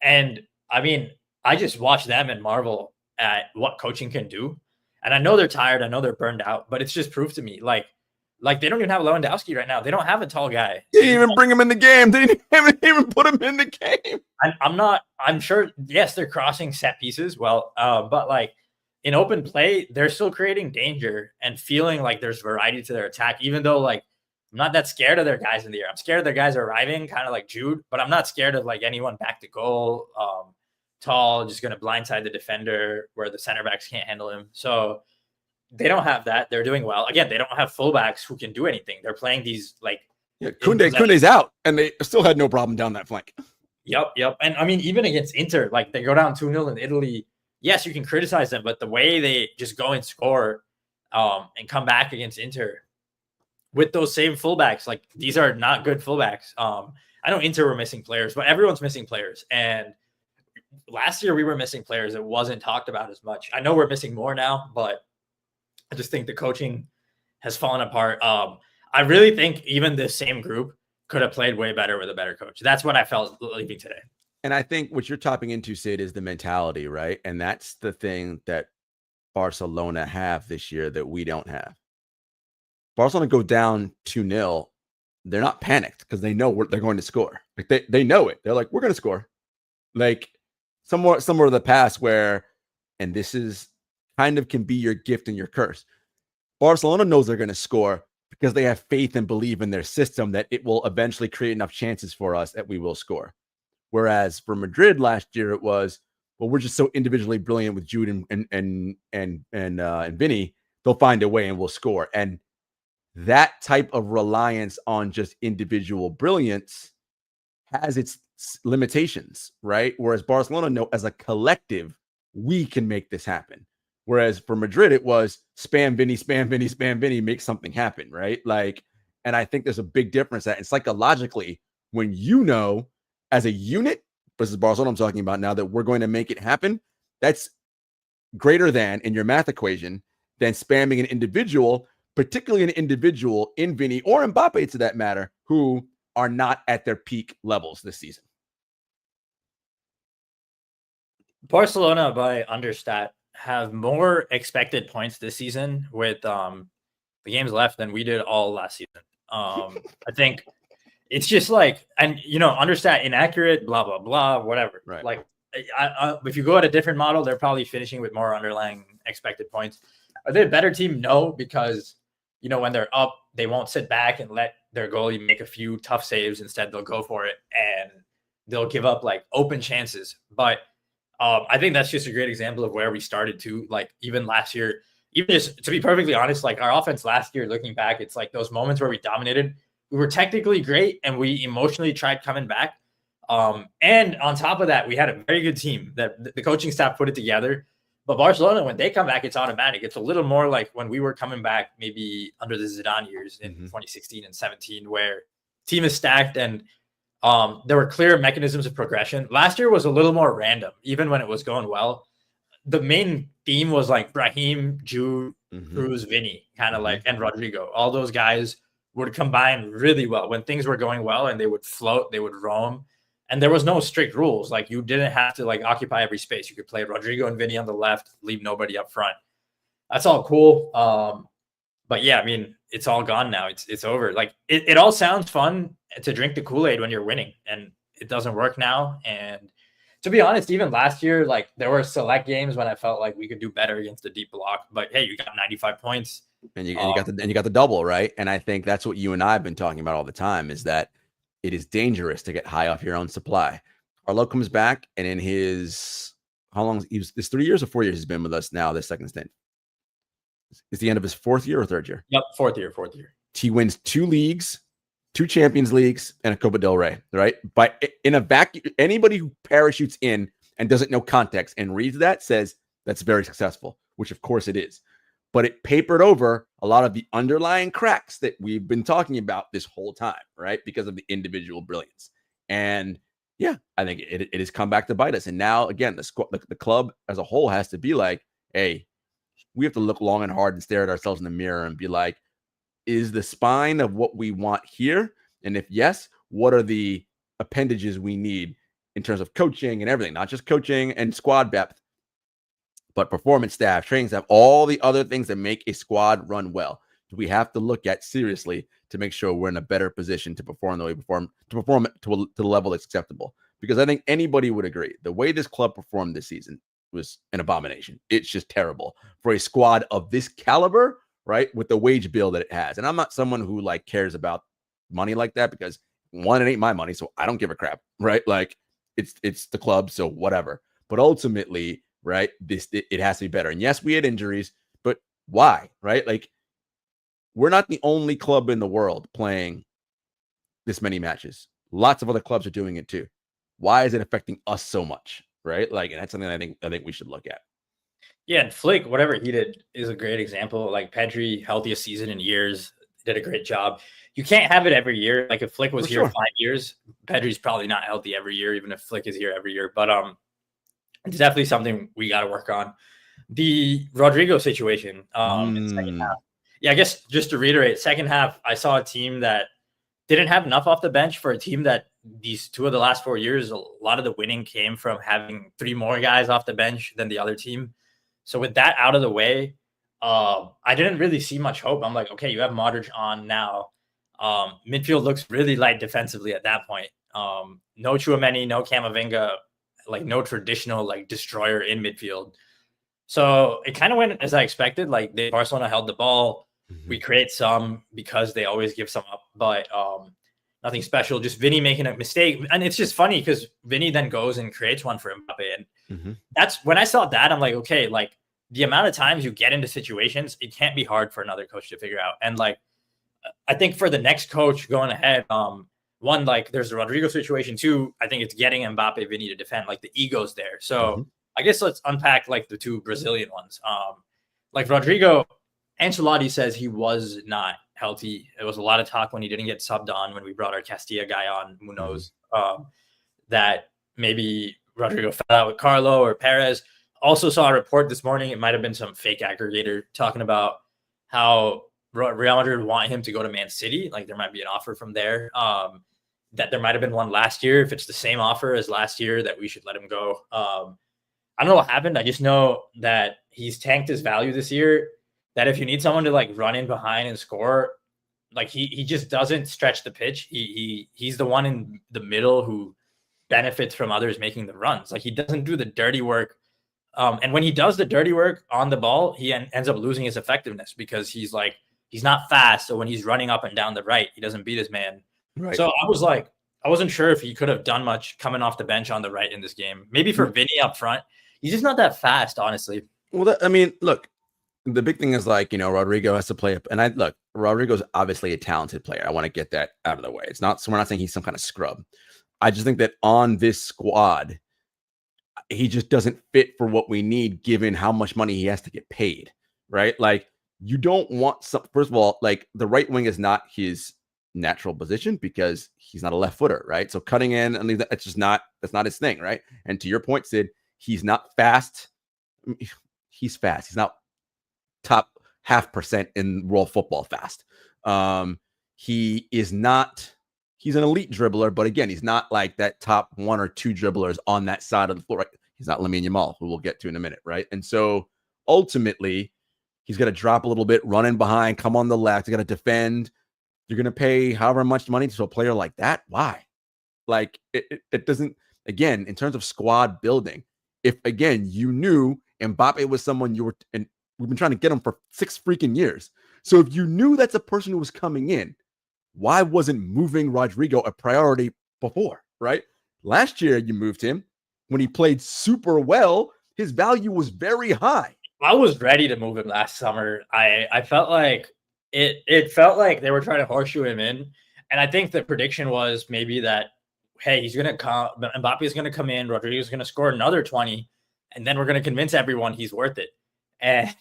And I mean, I just watch them and marvel at what coaching can do. And I know they're tired. I know they're burned out, but it's just proof to me. Like they don't even have Lewandowski right now. They don't have a tall guy. They didn't even bring him in the game. They didn't even put him in the game. I'm sure, yes, they're crossing set pieces. Well, but like in open play, they're still creating danger and feeling like there's variety to their attack, even though like I'm not that scared of their guys in the air. I'm scared of their guys arriving, kind of like Jude, but I'm not scared of like anyone back to goal. Tall, just going to blindside the defender where the center backs can't handle him. So they don't have that. They're doing well. Again, they don't have fullbacks who can do anything. They're playing these like Kunde's out, and they still had no problem down that flank. Yep. And I mean, even against Inter, like they go down 2-0 in Italy. Yes, you can criticize them, but the way they just go and score and come back against Inter with those same fullbacks, like these are not good fullbacks. I know Inter were missing players, but everyone's missing players. And last year we were missing players. It wasn't talked about as much. I know we're missing more now, but I just think the coaching has fallen apart. I really think even the same group could have played way better with a better coach. That's what I felt leaving today. And I think what you're tapping into, Sid, is the mentality, right? And that's the thing that Barcelona have this year that we don't have. Barcelona go down 2-0. They're not panicked because they know they're going to score. Like they know it. They're like, we're going to score. Like somewhere of the past where, and this is kind of can be your gift and your curse. Barcelona knows they're going to score because they have faith and believe in their system that it will eventually create enough chances for us that we will score. Whereas for Madrid last year, it was, well, we're just so individually brilliant with Jude and Vinny, they'll find a way and we'll score. And that type of reliance on just individual brilliance has its limitations, right? Whereas Barcelona know as a collective, we can make this happen. Whereas for Madrid, it was spam Vinny, make something happen, right? Like, and I think there's a big difference that it's psychologically when you know as a unit, this is Barcelona I'm talking about now, that we're going to make it happen, that's greater than in your math equation than spamming an individual, particularly an individual in Vinny or Mbappe to that matter, who are not at their peak levels this season. Barcelona, by understat, have more expected points this season with the games left than we did all last season. I think it's just like, and understat inaccurate, blah blah blah, whatever. Right. Like, if you go at a different model, they're probably finishing with more underlying expected points. Are they a better team? No, because when they're up, they won't sit back and let their goalie make a few tough saves. Instead, they'll go for it and they'll give up like open chances. But I think that's just a great example of where we started to, like, even last year, even just to be perfectly honest, like our offense last year, looking back, it's like those moments where we dominated, we were technically great and we emotionally tried coming back. And on top of that, we had a very good team that the coaching staff put it together. But Barcelona, when they come back, it's automatic. It's a little more like when we were coming back, maybe under the Zidane years in 2016 and 17, where team is stacked and there were clear mechanisms of progression. Last year was a little more random, even when it was going well. The main theme was like Brahim, Jude, Cruz, Vinny, kind of like, and Rodrigo. All those guys would combine really well when things were going well, and they would float, they would roam. And there was no strict rules. Like, you didn't have to like occupy every space. You could play Rodrigo and Vinny on the left, leave nobody up front. That's all cool. But yeah, I mean, it's all gone now. It's over. Like, it all sounds fun to drink the Kool-Aid when you're winning, and it doesn't work now. And to be honest, even last year, like, there were select games when I felt like we could do better against the deep block. But hey, you got 95 points. And you got the double, right? And I think that's what you and I have been talking about all the time, is that it is dangerous to get high off your own supply. Carlo comes back, and in his this 3 years or 4 years he's been with us now, this second stint. It's the end of his fourth year or third year? Yep, fourth year. He wins 2 leagues, 2 Champions Leagues, and a Copa del Rey, right? But in a vacuum, anybody who parachutes in and doesn't know context and reads that says that's very successful, which of course it is. But it papered over a lot of the underlying cracks that we've been talking about this whole time, right? Because of the individual brilliance. And yeah, I think it has come back to bite us. And now, again, the club as a whole has to be like, hey, we have to look long and hard and stare at ourselves in the mirror and be like, is the spine of what we want here? And if yes, what are the appendages we need in terms of coaching and everything, not just coaching and squad depth, but performance staff, training staff, all the other things that make a squad run well. We have to look at seriously to make sure we're in a better position to perform the way we perform, to the level that's acceptable. Because I think anybody would agree, the way this club performed this season was an abomination. It's just terrible for a squad of this caliber, right? With the wage bill that it has. And I'm not someone who like cares about money like that, because one, it ain't my money, so I don't give a crap, right? Like, it's the club, so whatever. But ultimately, right, it has to be better. And yes, we had injuries, but why, right? Like, we're not the only club in the world playing this many matches. Lots of other clubs are doing it too. Why is it affecting us so much, right? Like, and that's something I think we should look at. Yeah, and Flick, whatever he did, is a great example. Like, Pedri, healthiest season in years, did a great job. You can't have it every year. Like, if Flick was here 5 years, Pedri's probably not healthy every year, even if Flick is here every year. But it's definitely something we got to work on. The Rodrigo situation in second half. Yeah, I guess just to reiterate, second half, I saw a team that didn't have enough off the bench for a team that these 2 of the last 4 years, a lot of the winning came from having 3 more guys off the bench than the other team. So with that out of the way, I didn't really see much hope. I'm like, okay, you have Modric on now. Midfield looks really light defensively at that point. No Tchouaméni, no Camavinga, like no traditional like destroyer in midfield. So it kind of went as I expected. Like Barcelona held the ball. We create some because they always give some up, but nothing special. Just Vinny making a mistake, and it's just funny because Vinny then goes and creates one for Mbappe, and that's when I saw that I'm like, okay, like the amount of times you get into situations, it can't be hard for another coach to figure out. And like I think for the next coach going ahead, one, like there's the Rodrigo situation. Two, I think it's getting Mbappe, Vinny to defend. Like the ego's there. So I guess let's unpack like the 2 Brazilian ones. Like Rodrigo, Ancelotti says he was not healthy. There was a lot of talk when he didn't get subbed on when we brought our Castilla guy on, Munoz, that maybe Rodrigo fell out with Carlo or Perez. Also saw a report this morning. It might have been some fake aggregator talking about how Real Madrid want him to go to Man City. Like there might be an offer from there. That there might have been one last year. If it's the same offer as last year, that we should let him go. I don't know what happened. I just know that he's tanked his value this year. That if you need someone to like run in behind and score, like he just doesn't stretch the pitch. He's the one in the middle who benefits from others making the runs. Like he doesn't do the dirty work. And when he does the dirty work on the ball, he ends up losing his effectiveness because he's not fast. So when he's running up and down the right, he doesn't beat his man. Right. So I was like, I wasn't sure if he could have done much coming off the bench on the right in this game. Maybe for Vinny up front, he's just not that fast, honestly. Well, I mean, look, the big thing is like, Rodrigo has to play up. And Rodrigo's obviously a talented player. I want to get that out of the way. It's not, so we're not saying he's some kind of scrub. I just think that on this squad, he just doesn't fit for what we need, given how much money he has to get paid, right? Like, you don't want first of all, like the right wing is not his natural position because he's not a left footer, right? So cutting in, and that's not his thing, right? And to your point, Sid, he's not fast. He's fast. He's not top 0.5% in world football fast. He's an elite dribbler, but again, he's not like that top 1 or 2 dribblers on that side of the floor. Right? He's not Lamine Yamal, who we'll get to in a minute, right? And so ultimately, he's got to drop a little bit, run in behind, come on the left. You got to defend. You're going to pay however much money to a player like that. Why? Like it doesn't, again, in terms of squad building, if again, you knew Mbappe was someone and we've been trying to get him for 6 freaking years. So if you knew that's a person who was coming in, why wasn't moving Rodrigo a priority before, right? Last year, you moved him when he played super well. His value was very high. I was ready to move him last summer. I felt like it felt like they were trying to horseshoe him in. And I think the prediction was maybe that, hey, he's going to come, Mbappe is going to come in, Rodrigo is going to score another 20, and then we're going to convince everyone he's worth it. And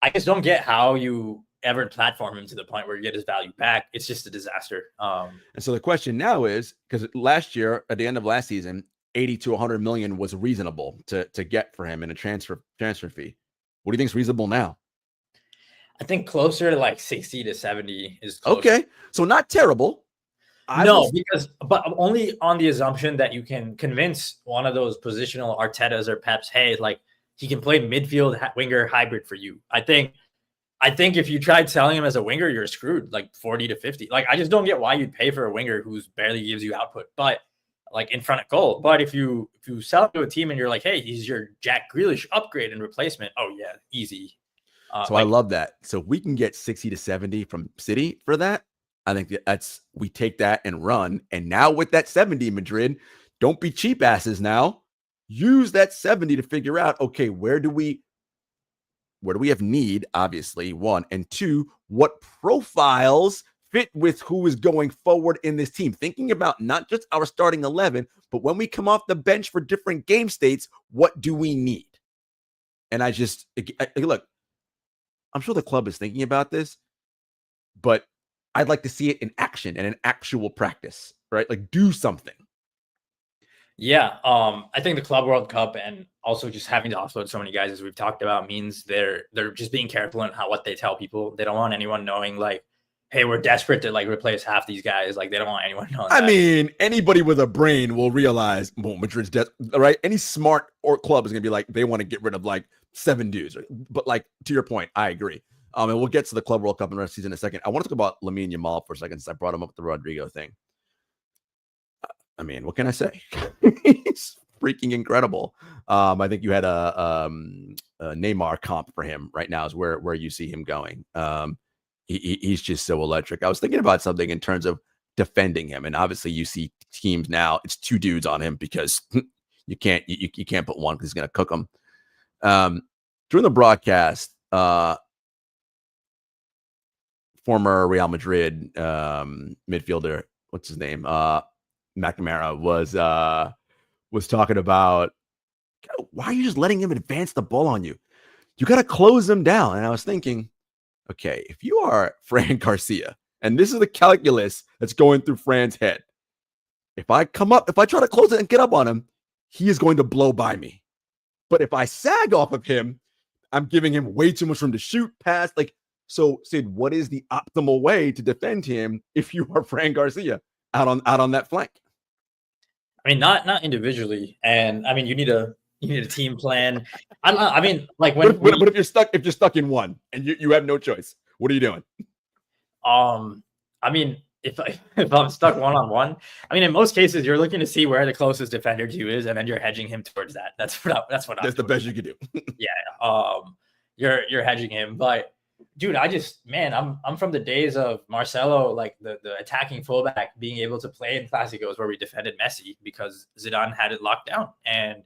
I just don't get how you ever platform him to the point where you get his value back. It's just a disaster. And so the question now is, because last year, at the end of last season, 80 to 100 million was reasonable to get for him in a transfer fee. What do you think is reasonable now? I think closer to like 60 to 70 is closer. Okay. So not terrible. But only on the assumption that you can convince one of those positional Artetas or Peps, hey, like he can play midfield winger hybrid for you. I think if you tried selling him as a winger, you're screwed, like 40 to 50. Like, I just don't get why you'd pay for a winger who's barely gives you output, but like in front of goal. But if you sell him to a team and you're like, hey, he's your Jack Grealish upgrade and replacement. Oh yeah, easy. So I love that. So we can get 60 to 70 from City for that. I think we take that and run. And now with that 70, Madrid, don't be cheap asses now. Use that 70 to figure out, okay, where do we have need, obviously, 1, and 2, what profiles fit with who is going forward in this team? Thinking about not just our starting 11, but when we come off the bench for different game states, what do we need? And look, I'm sure the club is thinking about this, but I'd like to see it in action and in actual practice, right? Like do something. Yeah, I think the Club World Cup and also just having to offload so many guys as we've talked about means they're just being careful in what they tell people. They don't want anyone knowing like, hey, we're desperate to like replace half these guys. Like they don't want anyone knowing I that. mean, anybody with a brain will realize, well, Madrid's dead, right? Any smart or club is going to be like, they want to get rid of like 7 dudes. But like, to your point, I agree. And we'll get to the Club World Cup in the rest of the season in a second. I want to talk about Lamine Yamal for a second since I brought him up with the Rodrigo thing. I mean, what can I say? He's freaking incredible. I think you had a Neymar comp for him right now is where you see him going. He's just so electric. I was thinking about something in terms of defending him, and obviously you see teams now it's 2 dudes on him because you can't put one because he's going to cook them. During the broadcast, former Real Madrid midfielder, what's his name, McNamara was talking about, why are you just letting him advance the ball on you? You got to close him down. And I was thinking, okay, if you are Fran Garcia, and this is the calculus that's going through Fran's head, if I try to close it and get up on him, he is going to blow by me. But if I sag off of him, I'm giving him way too much room to shoot, pass. Like, so Sid, what is the optimal way to defend him if you are Fran Garcia out on that flank? I mean, not individually, and I mean, you need a team plan. I don't know. I mean, like when but if you're stuck in one and you have no choice, what are you doing? I mean, if I'm stuck 1-on-1, I mean, in most cases, you're looking to see where the closest defender to you is, and then you're hedging him towards that. That's the best you could do. Yeah. You're hedging him, but dude, I'm from the days of Marcelo, like the attacking fullback being able to play in Clásicos where we defended Messi because Zidane had it locked down. And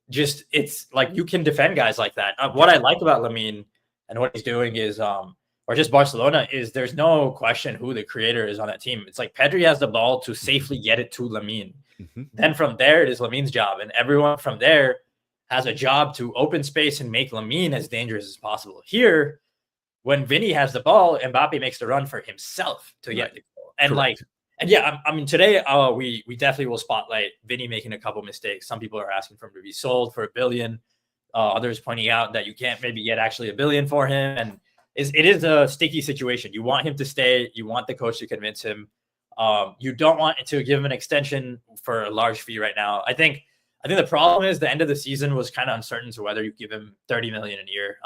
just, it's like, you can defend guys like that. What I like about Lamine and what he's doing is, or just Barcelona, is there's no question who the creator is on that team. It's like Pedri has the ball to safely get it to Lamine. Mm-hmm. Then from there, it is Lamine's job. And everyone from there has a job to open space and make Lamine as dangerous as possible. Here, when Vinny has the ball, Mbappe makes the run for himself to get the goal. And correct. I mean, today we definitely will spotlight Vinny making a couple mistakes. Some people are asking for him to be sold for $1 billion. Others pointing out that you can't maybe get actually $1 billion for him. And it is a sticky situation. You want him to stay. You want the coach to convince him. You don't want to give him an extension for a large fee right now. I think the problem is the end of the season was kind of uncertain to whether you give him $30 million a year.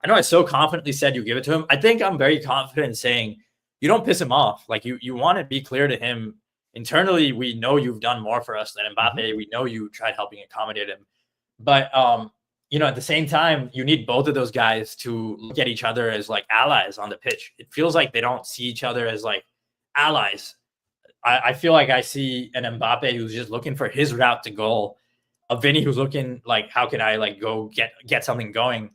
I know I so confidently said you give it to him. I think I'm very confident in saying you don't piss him off. Like you want to be clear to him internally. We know you've done more for us than Mbappe. Mm-hmm. We know you tried helping accommodate him, but at the same time, you need both of those guys to look at each other as like allies on the pitch. It feels like they don't see each other as like allies. I feel like I see an Mbappe who's just looking for his route to goal, a Vinny who's looking like, how can I like go get something going?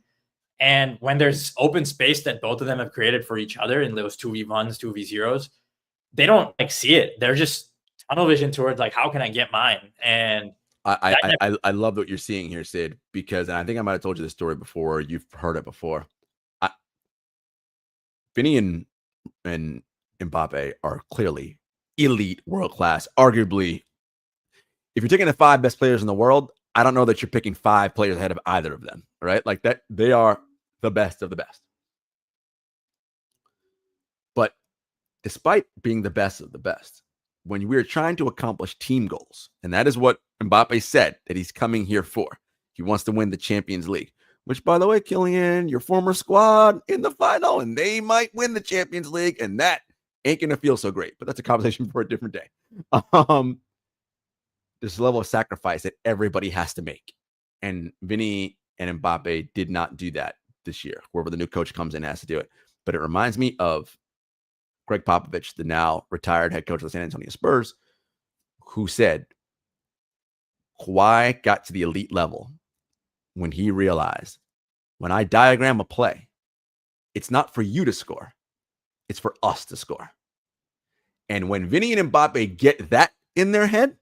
And when there's open space that both of them have created for each other in those 2v1s, 2v0s, they don't like see it. They're just tunnel vision towards like, how can I get mine? And I love what you're seeing here, Sid, because, and I think I might have told you this story before. You've heard it before. Vinny and Mbappe are clearly elite, world class. Arguably, if you're taking the 5 best players in the world, I don't know that you're picking 5 players ahead of either of them, right? Like that, they are the best of the best. But despite being the best of the best, when we are trying to accomplish team goals, and that is what Mbappe said that he's coming here for. He wants to win the Champions League, which, by the way, Kylian, your former squad in the final, and they might win the Champions League, and that ain't going to feel so great. But that's a conversation for a different day. This level of sacrifice that everybody has to make. And Vinny and Mbappe did not do that this year. Wherever the new coach comes in has to do it. But it reminds me of Greg Popovich, the now retired head coach of the San Antonio Spurs, who said Kawhi got to the elite level when he realized, when I diagram a play, it's not for you to score. It's for us to score. And when Vinny and Mbappe get that in their head,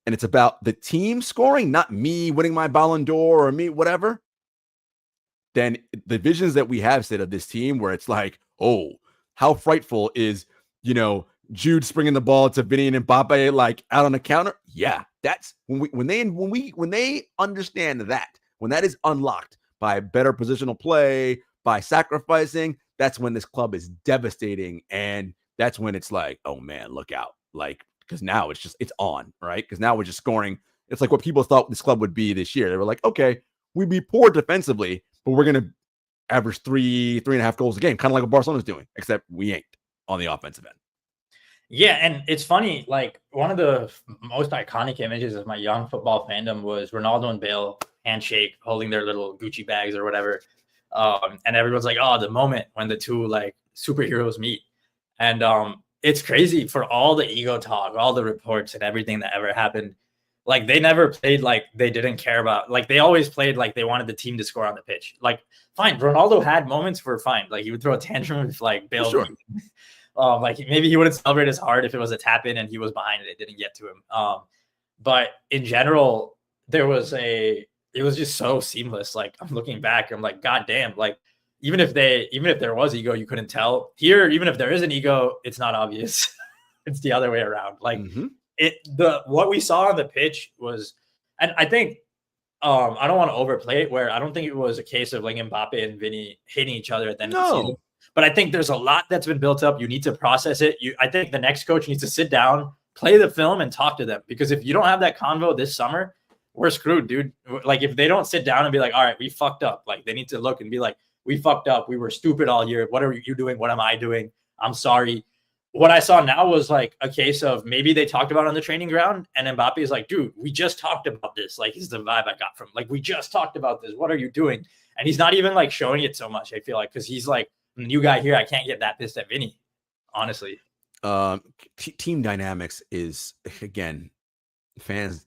and it's about the team scoring, not me winning my Ballon d'Or or me, whatever, then the visions that we have said of this team where it's like, oh, how frightful is, Jude springing the ball to Vinny and Mbappe like out on the counter? Yeah, that's when they understand that, when that is unlocked by better positional play, by sacrificing, that's when this club is devastating. And that's when it's like, oh man, look out. Like, because now it's on, right? Because now we're just scoring. It's like what people thought this club would be this year. They were like, okay, we'd be poor defensively, but we're gonna average 3.5 goals a game, kind of like what Barcelona's doing, except we ain't on the offensive end. Yeah, and it's funny, like one of the most iconic images of my young football fandom was Ronaldo and Bale handshake, holding their little Gucci bags or whatever. And everyone's like, oh, the moment when the two like superheroes meet. And it's crazy for all the ego talk, all the reports and everything that ever happened. Like they never played like they didn't care about, like they always played like they wanted the team to score on the pitch. Like, fine, Ronaldo had moments where fine, like he would throw a tantrum if like Bale. Sure. Like maybe he wouldn't celebrate as hard if it was a tap in and he was behind it didn't get to him. But in general, it was just so seamless. Like I'm looking back, I'm like, God damn, like even if there was ego, you couldn't tell. Here, even if there is an ego, it's not obvious. It's the other way around. Like what we saw on the pitch was, and I think I don't want to overplay it, where I don't think it was a case of like Mbappe and Vinny hating each other at the end of the season. But I think there's a lot that's been built up. You need to process it. I think the next coach needs to sit down, play the film, and talk to them. Because if you don't have that convo this summer, we're screwed, dude. Like if they don't sit down and be like, all right, we fucked up. Like they need to look and be like, we fucked up. We were stupid all year. What are you doing? What am I doing? I'm sorry. What I saw now was like a case of maybe they talked about it on the training ground, and Mbappe is like, dude, we just talked about this. Like, is the vibe I got from, like, we just talked about this. What are you doing? And he's not even like showing it so much, I feel like, because he's like, the new guy here, I can't get that pissed at Vinny, honestly. Team dynamics is, again, fans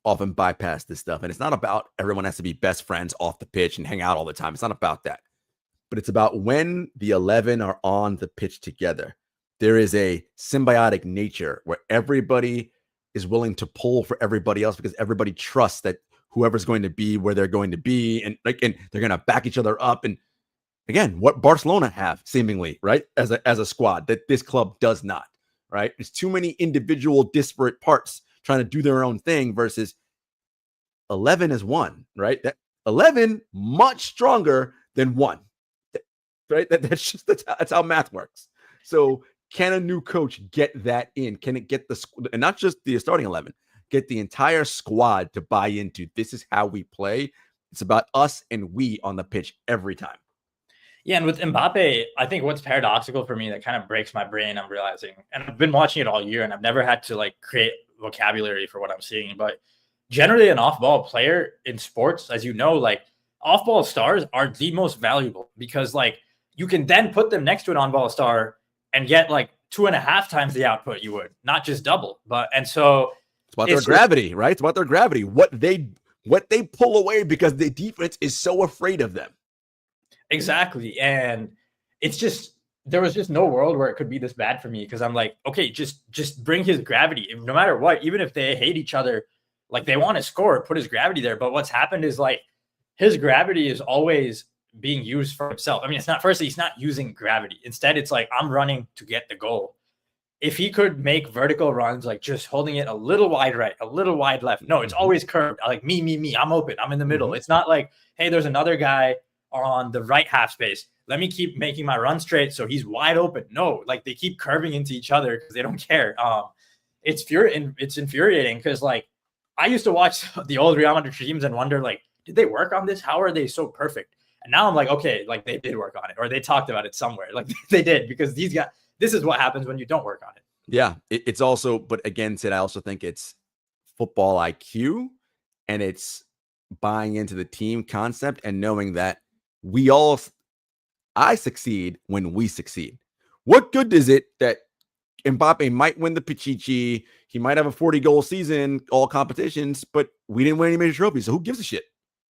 often bypass this stuff. And it's not about everyone has to be best friends off the pitch and hang out all the time. It's not about that. But it's about when the 11 are on the pitch together, there is a symbiotic nature where everybody is willing to pull for everybody else because everybody trusts that whoever's going to be where they're going to be, and they're going to back each other up. And again, what Barcelona have seemingly, right, as a squad that this club does not, right? There's too many individual disparate parts trying to do their own thing versus 11 as one, right? That 11 much stronger than one, right? That's how math works. So can a new coach get that in? Can it get and not just the starting 11, get the entire squad to buy into this is how we play? It's about us and we on the pitch every time. Yeah, and with Mbappe, I think what's paradoxical for me that kind of breaks my brain, I'm realizing, and I've been watching it all year, and I've never had to like create vocabulary for what I'm seeing, but generally an off-ball player in sports, as you know, like off-ball stars are the most valuable because like you can then put them next to an on-ball star and get like 2.5 times the output you would, not just double. And so it's about their gravity, right? It's about their gravity, what they pull away because the defense is so afraid of them. Exactly. And it's just, there was just no world where it could be this bad for me because I'm like, okay, just bring his gravity. No matter what, even if they hate each other, like they want to score, put his gravity there. But what's happened is like his gravity is always being used for himself. I mean, it's not, firstly, he's not using gravity. Instead, it's like, I'm running to get the goal. If he could make vertical runs, like just holding it a little wide right, a little wide left. No, it's always curved. Like me. I'm open. I'm in the middle. It's not like, hey, there's another guy on the right half space. Let me keep making my run straight so he's wide open. No, like they keep curving into each other because they don't care. It's infuriating because like I used to watch the old Real Madrid teams and wonder like, did they work on this? How are they so perfect? And now I'm like, okay, like they did work on it or they talked about it somewhere. Like they did because these guys, this is what happens when you don't work on it. Yeah, it's also, but again, Sid, I also think it's football IQ and it's buying into the team concept and knowing that I succeed when we succeed. What good is it that Mbappe might win the Pichichi, he might have a 40-goal season, all competitions, but we didn't win any major trophies, so who gives a shit?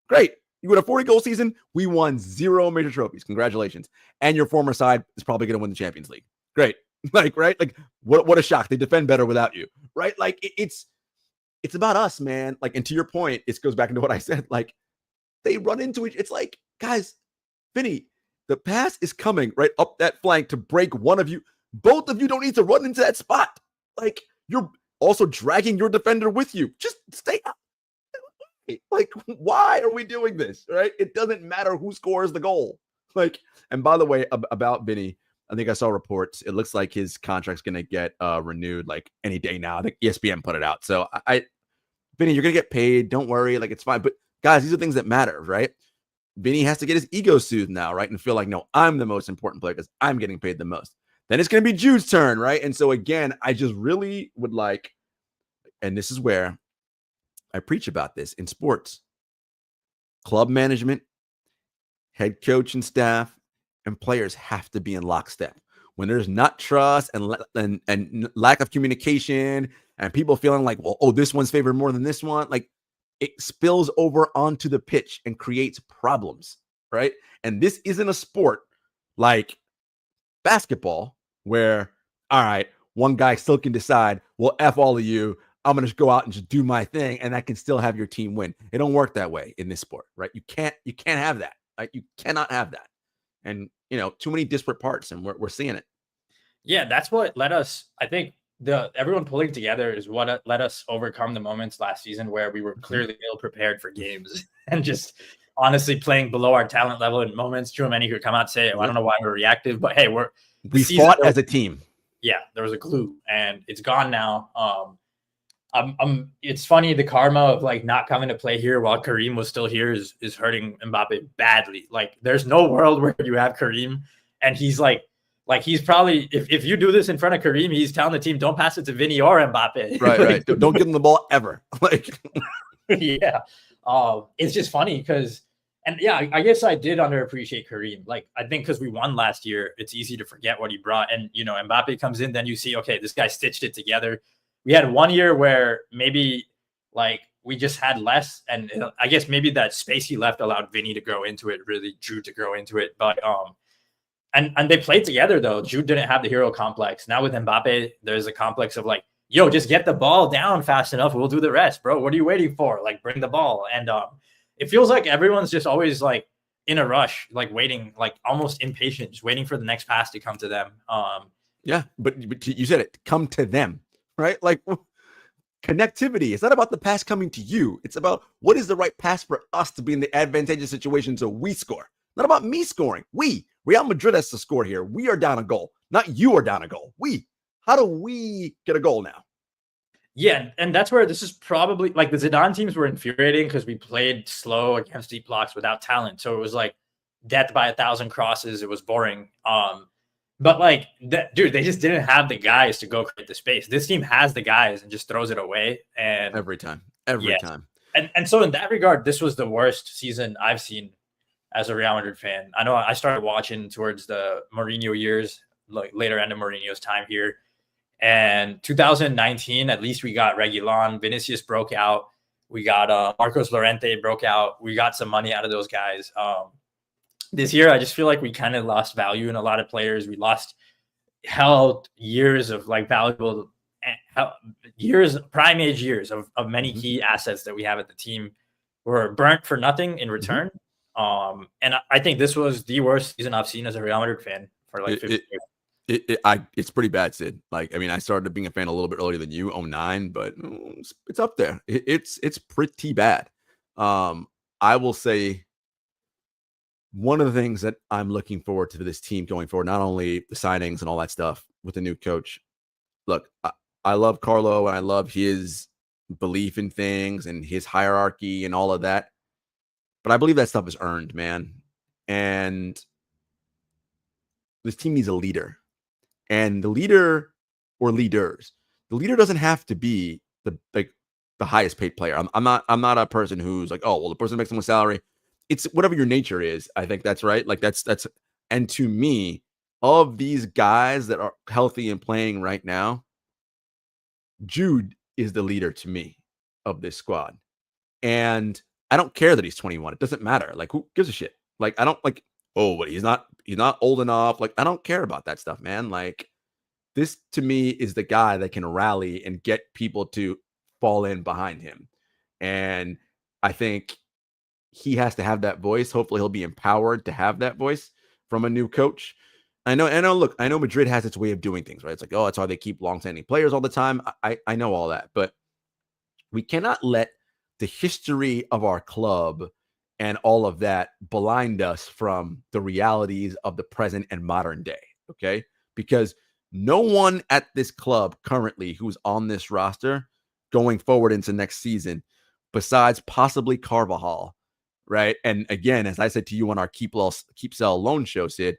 Great. You win a 40-goal season, we won 0 major trophies. Congratulations. And your former side is probably going to win the Champions League. Great. Like, right? Like, what a shock. They defend better without you, right? Like, it's about us, man. Like, and to your point, it goes back into what I said. Like, they run into it. It's like, guys, Vinny, the pass is coming right up that flank to break one of you. Both of you don't need to run into that spot. Like, also dragging your defender with you. Just stay out. Like, why are we doing this? Right? It doesn't matter who scores the goal. Like, and by the way, about Vinny, I think I saw reports. It looks like his contract's going to get renewed like any day now. I think ESPN put it out. So Vinny, you're going to get paid. Don't worry. Like, it's fine. But guys, these are things that matter, right? Vinny has to get his ego soothed now, right? And feel like, no, I'm the most important player because I'm getting paid the most. Then it's going to be Jude's turn, right? And so again, I just really would like, and this is where I preach about this in sports, club management, head coach and staff, and players have to be in lockstep. When there's not trust and lack of communication and people feeling like, well, oh, this one's favored more than this one, like it spills over onto the pitch and creates problems, right? And this isn't a sport like basketball where, all right, one guy still can decide, well, F all of you, I'm going to go out and just do my thing, and I can still have your team win. It don't work that way in this sport, right? You can't have that. Right? You cannot have that. And, too many disparate parts, and we're seeing it. Yeah, that's what led us, I think, everyone pulling together is what let us overcome the moments last season where we were clearly ill prepared for games and just honestly playing below our talent level in moments. Too many could come out and say, I don't know why we're reactive, but hey, we fought as a team. Yeah, there was a glue, and it's gone now. It's funny, the karma of like not coming to play here while Kareem was still here is hurting Mbappe badly. Like, there's no world where you have Kareem and he's like he's probably, if you do this in front of Kareem, he's telling the team, don't pass it to Vinny or Mbappe. Right, right. Don't give him the ball ever. Like, yeah. It's just funny because, and yeah, I guess I did underappreciate Kareem. Like, I think because we won last year, it's easy to forget what he brought. And, Mbappe comes in, then you see, okay, this guy stitched it together. We had one year where maybe like we just had less. And I guess maybe that space he left allowed Vinny to grow into it, really Jude to grow into it. But, and they played together though. Jude didn't have the hero complex. Now with Mbappe, there's a complex of like, yo, just get the ball down fast enough. We'll do the rest, bro. What are you waiting for? Like, bring the ball. And it feels like everyone's just always like in a rush, like waiting, like almost impatient, just waiting for the next pass to come to them. Yeah, but you said it, come to them, right? Like, connectivity. It's not about the pass coming to you. It's about what is the right pass for us to be in the advantageous situation so we score. Not about me scoring. Real Madrid has to score here. We are down a goal. Not you are down a goal. How do we get a goal now? Yeah, and that's where this is probably like the Zidane teams were infuriating because we played slow against deep blocks without talent. So it was like death by 1,000 crosses. It was boring. But like, dude, they just didn't have the guys to go create the space. This team has the guys and just throws it away. And every time. And so in that regard, this was the worst season I've seen as a Real Madrid fan. I know I started watching towards the Mourinho years, like later end of Mourinho's time here. And 2019, at least we got Reguilon, Vinicius broke out. We got Marcos Llorente broke out. We got some money out of those guys. This year, I just feel like we kind of lost value in a lot of players. We lost years of like valuable years, prime age years of many key assets that we have at the team were burnt for nothing in return. And I think this was the worst season I've seen as a Real Madrid fan for like 50 years. It's pretty bad, Sid. Like, I mean, I started being a fan a little bit earlier than you, 09, but it's up there. It's pretty bad. I will say one of the things that I'm looking forward to this team going forward, not only the signings and all that stuff with the new coach. Look, I love Carlo and I love his belief in things and his hierarchy and all of that. But I believe that stuff is earned, man. And this team needs a leader. And the leader or leaders, the leader doesn't have to be the highest paid player. I'm not a person who's like, oh, well, the person makes the most salary. It's whatever your nature is. I think that's right. Like that's, and to me, of these guys that are healthy and playing right now, Jude is the leader to me of this squad. And I don't care that he's 21. It doesn't matter. Like, who gives a shit? Like, I don't like, oh, but he's not old enough. Like, I don't care about that stuff, man. Like, this to me is the guy that can rally and get people to fall in behind him. And I think he has to have that voice. Hopefully he'll be empowered to have that voice from a new coach. I know. Look, I know Madrid has its way of doing things, right? It's like, oh, that's how they keep long-standing players all the time. I know all that, but we cannot let the history of our club and all of that blind us from the realities of the present and modern day. Okay, because no one at this club currently who's on this roster going forward into next season, besides possibly Carvajal, right? And again, as I said to you on our keep sell loan show, Sid,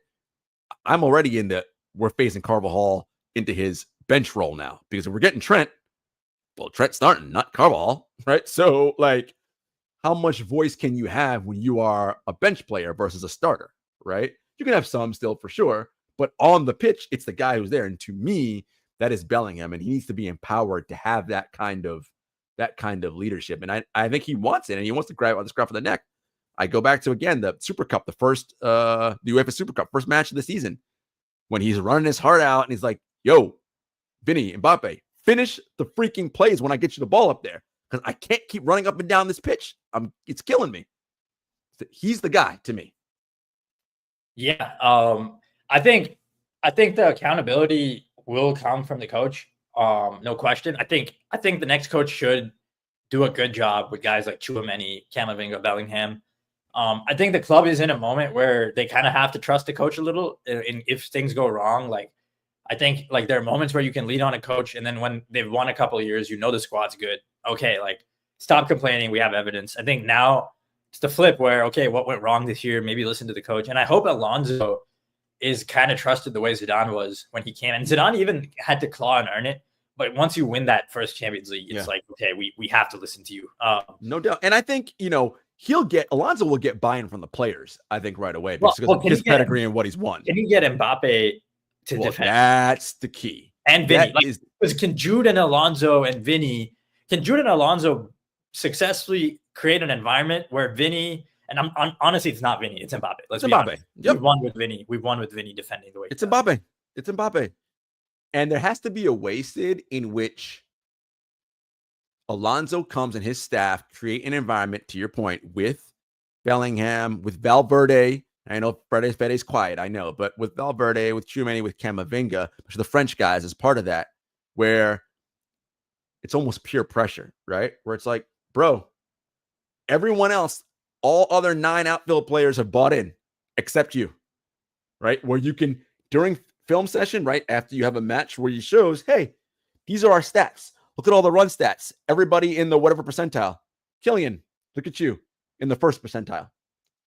I'm already in the we're facing Carvajal into his bench role now because if we're getting Trent, well, Trent's starting, not Carvajal, right? So, like, how much voice can you have when you are a bench player versus a starter, right? You can have some still for sure, but on the pitch, it's the guy who's there. And to me, that is Bellingham, and he needs to be empowered to have that kind of leadership. And I think he wants it, and he wants to grab on the scruff of the neck. I go back to again the Super Cup, the UEFA Super Cup, first match of the season, when he's running his heart out and he's like, "Yo, Vinny, Mbappe, finish the freaking plays when I get you the ball up there because I can't keep running up and down this pitch. It's killing me." He's the guy to me. Yeah, I think the accountability will come from the coach. No question. I think the next coach should do a good job with guys like Tchouaméni, Camavinga, Bellingham. I think the club is in a moment where they kind of have to trust the coach a little. And if things go wrong, like I think like there are moments where you can lean on a coach, and then when they've won a couple of years, the squad's good. Okay, like stop complaining. We have evidence. I think now it's the flip where okay, what went wrong this year? Maybe listen to the coach. And I hope Alonso is kind of trusted the way Zidane was when he came, and Zidane even had to claw and earn it. But once you win that first Champions League, it's like okay, we have to listen to you. No doubt, and I think Alonso will get buy-in from the players. I think right away because of his pedigree and what he's won. Can you get Mbappe to defend? That's the key. And Vinny, because can Jude and Alonso successfully create an environment where Vinny, and I'm honestly, it's not Vinny, it's Mbappe. It's Mbappe. Yep. We've won with Vinny defending the way it's Mbappe. It's Mbappe. And there has to be a way, Sid, in which Alonso comes and his staff create an environment, to your point, with Bellingham, with Valverde. I know Frede's quiet, I know, but with Valverde, with Tchouaméni, with Camavinga, which are the French guys as part of that, where it's almost pure pressure, right? Where it's like, bro, everyone else, all other 9 outfield players have bought in, except you, right? Where you can, during film session, right, after you have a match where he shows, hey, these are our stats. Look at all the run stats. Everybody in the whatever percentile. Kylian, look at you in the first percentile.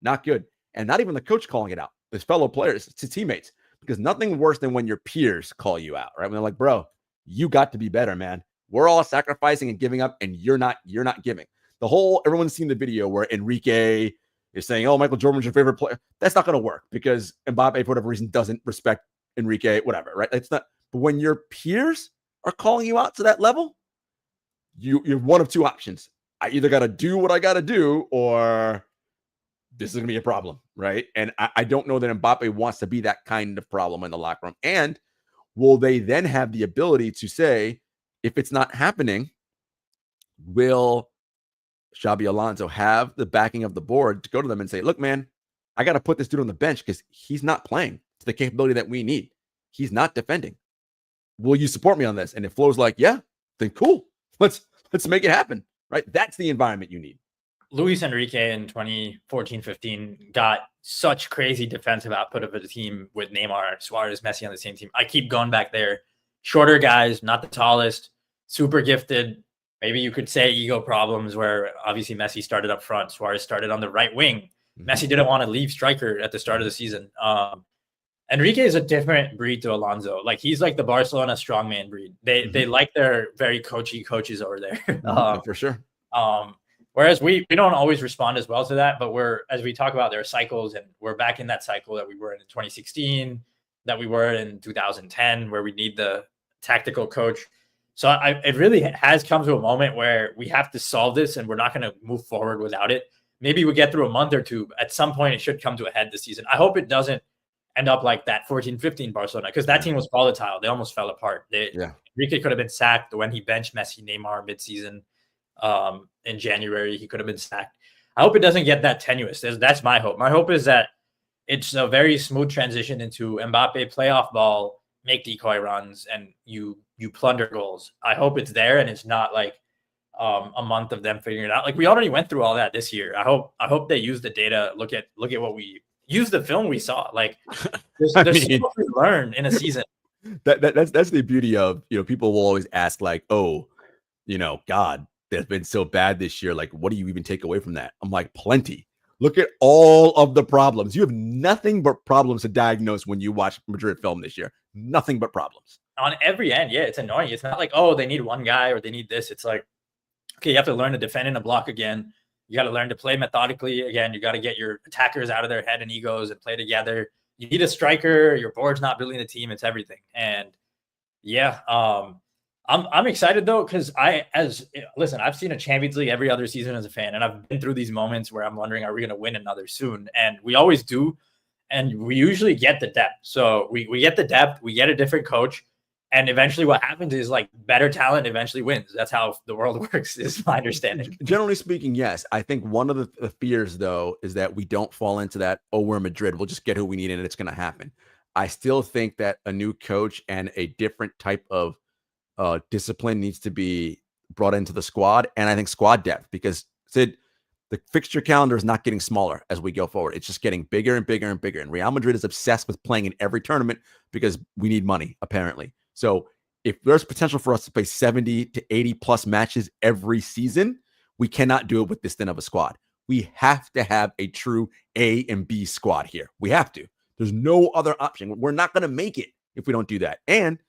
Not good. And not even the coach calling it out. His fellow players, it's his teammates. Because nothing worse than when your peers call you out, right? When they're like, bro, you got to be better, man. We're all sacrificing and giving up, and you're not giving. Everyone's seen the video where Enrique is saying, oh, Michael Jordan's your favorite player. That's not going to work because Mbappe, for whatever reason, doesn't respect Enrique, whatever, right? It's not. But when your peers are calling you out to that level, you're one of two options. I either got to do what I got to do, or this is going to be a problem, right? And I don't know that Mbappe wants to be that kind of problem in the locker room. And will they then have the ability to say, if it's not happening, will Xabi Alonso have the backing of the board to go to them and say, look, man, I got to put this dude on the bench because he's not playing to the capability that we need. He's not defending. Will you support me on this? And if Flo's like, yeah, then cool. Let's make it happen, right? That's the environment you need. Luis Enrique in 2014-15 got such crazy defensive output of a team with Neymar, Suarez, Messi on the same team. I keep going back there. Shorter guys, not the tallest, super gifted. Maybe you could say ego problems where obviously Messi started up front. Suarez started on the right wing. Messi didn't want to leave striker at the start of the season. Enrique is a different breed to Alonso. Like he's like the Barcelona strongman breed. They like their very coaches over there. For sure. Whereas we don't always respond as well to that, but as we talk about, there are cycles, and we're back in that cycle that we were in 2016, that we were in 2010, where we need the tactical coach. So it really has come to a moment where we have to solve this, and we're not going to move forward without it. Maybe we get through a month or two. At some point, it should come to a head this season. I hope it doesn't end up like that 14-15 Barcelona, because that team was volatile. They almost fell apart. Enrique could have been sacked when he benched Messi, Neymar mid-season. In January, he could have been sacked. I hope it doesn't get that tenuous. That's my hope. My hope is that it's a very smooth transition into Mbappe playoff ball, make decoy runs, and you plunder goals. I hope it's there and it's not like a month of them figuring it out. Like we already went through all that this year. I hope they use the data. Look at what we use, the film we saw. Like there's so much we learn in a season. That's the beauty of, people will always ask like, oh, God, that's been so bad this year. Like, what do you even take away from that? I'm like, plenty. Look at all of the problems. You have nothing but problems to diagnose when you watch Madrid film this year. Nothing but problems on every end. Yeah, it's annoying. It's not like, oh, they need one guy or they need this. It's like, okay, you have to learn to defend in a block again. You got to learn to play methodically again. You got to get your attackers out of their head and egos and play together. You need a striker. Your board's not building the team. It's everything. And yeah, I'm excited though, because I've seen a Champions League every other season as a fan, and I've been through these moments where I'm wondering, are we going to win another soon? And we always do, and we usually get the depth. So we get the depth, we get a different coach, and eventually what happens is like better talent eventually wins. That's how the world works, is my understanding. Generally speaking, yes. I think one of the fears though is that we don't fall into that, oh, we're Madrid, we'll just get who we need and it's going to happen. I still think that a new coach and a different type of discipline needs to be brought into the squad, and I think squad depth, because Sid, the fixture calendar is not getting smaller as we go forward. It's just getting bigger and bigger and bigger. And Real Madrid is obsessed with playing in every tournament because we need money, apparently. So if there's potential for us to play 70 to 80 plus matches every season, we cannot do it with this thin of a squad. We have to have a true A and B squad here. We have to. There's no other option. We're not going to make it if we don't do that. And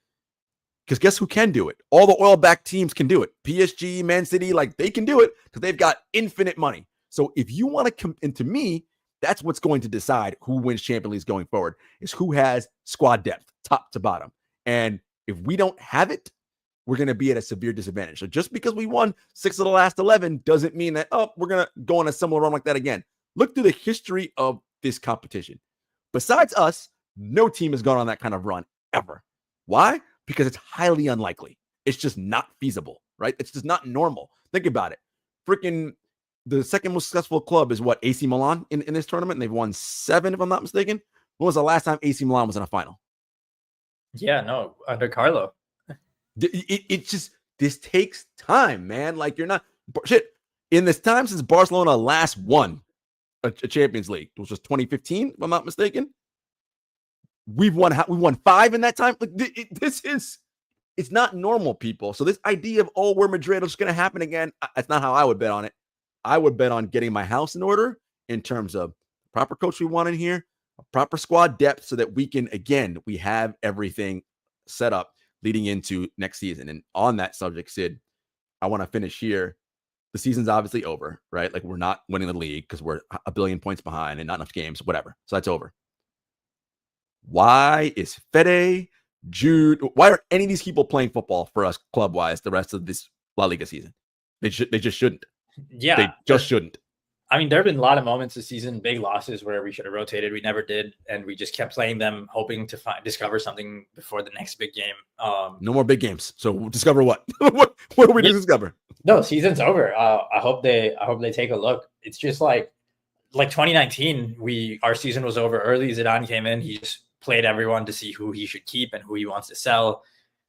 because guess who can do it? All the oil-backed teams can do it. PSG, Man City, like they can do it because they've got infinite money. So if you want to come into me, that's what's going to decide who wins Champions League going forward, is who has squad depth, top to bottom. And if we don't have it, we're going to be at a severe disadvantage. So just because we won 6 of the last 11 doesn't mean that, we're going to go on a similar run like that again. Look through the history of this competition. Besides us, no team has gone on that kind of run ever. Why? Because it's highly unlikely. It's just not feasible, right? It's just not normal. Think about it. Freaking the second most successful club is what? AC Milan in this tournament, and they've won 7, if I'm not mistaken. When was the last time AC Milan was in a final? Yeah, no, under Carlo. It's just, this takes time, man. Like you're not shit. In this time since Barcelona last won a Champions League, which was 2015, if I'm not mistaken. We've won 5 in that time. Like it's not normal, people. So this idea of, oh, we're Madrid, it's going to happen again. That's not how I would bet on it. I would bet on getting my house in order in terms of proper coach we want in here, a proper squad depth, so that we can, again, we have everything set up leading into next season. And on that subject, Sid, I want to finish here. The season's obviously over, right? Like we're not winning the league because we're a billion points behind and not enough games, whatever. So that's over. Why is Fede, Jude, why are any of these people playing football for us club-wise the rest of this La Liga season? They just shouldn't. Yeah. They just shouldn't. I mean, there have been a lot of moments this season, big losses where we should have rotated. We never did. And we just kept playing them, hoping to discover something before the next big game. No more big games. So we'll discover what? What do we discover? No, season's over. I hope they take a look. It's just like 2019, our season was over early. Zidane came in. He just played everyone to see who he should keep and who he wants to sell.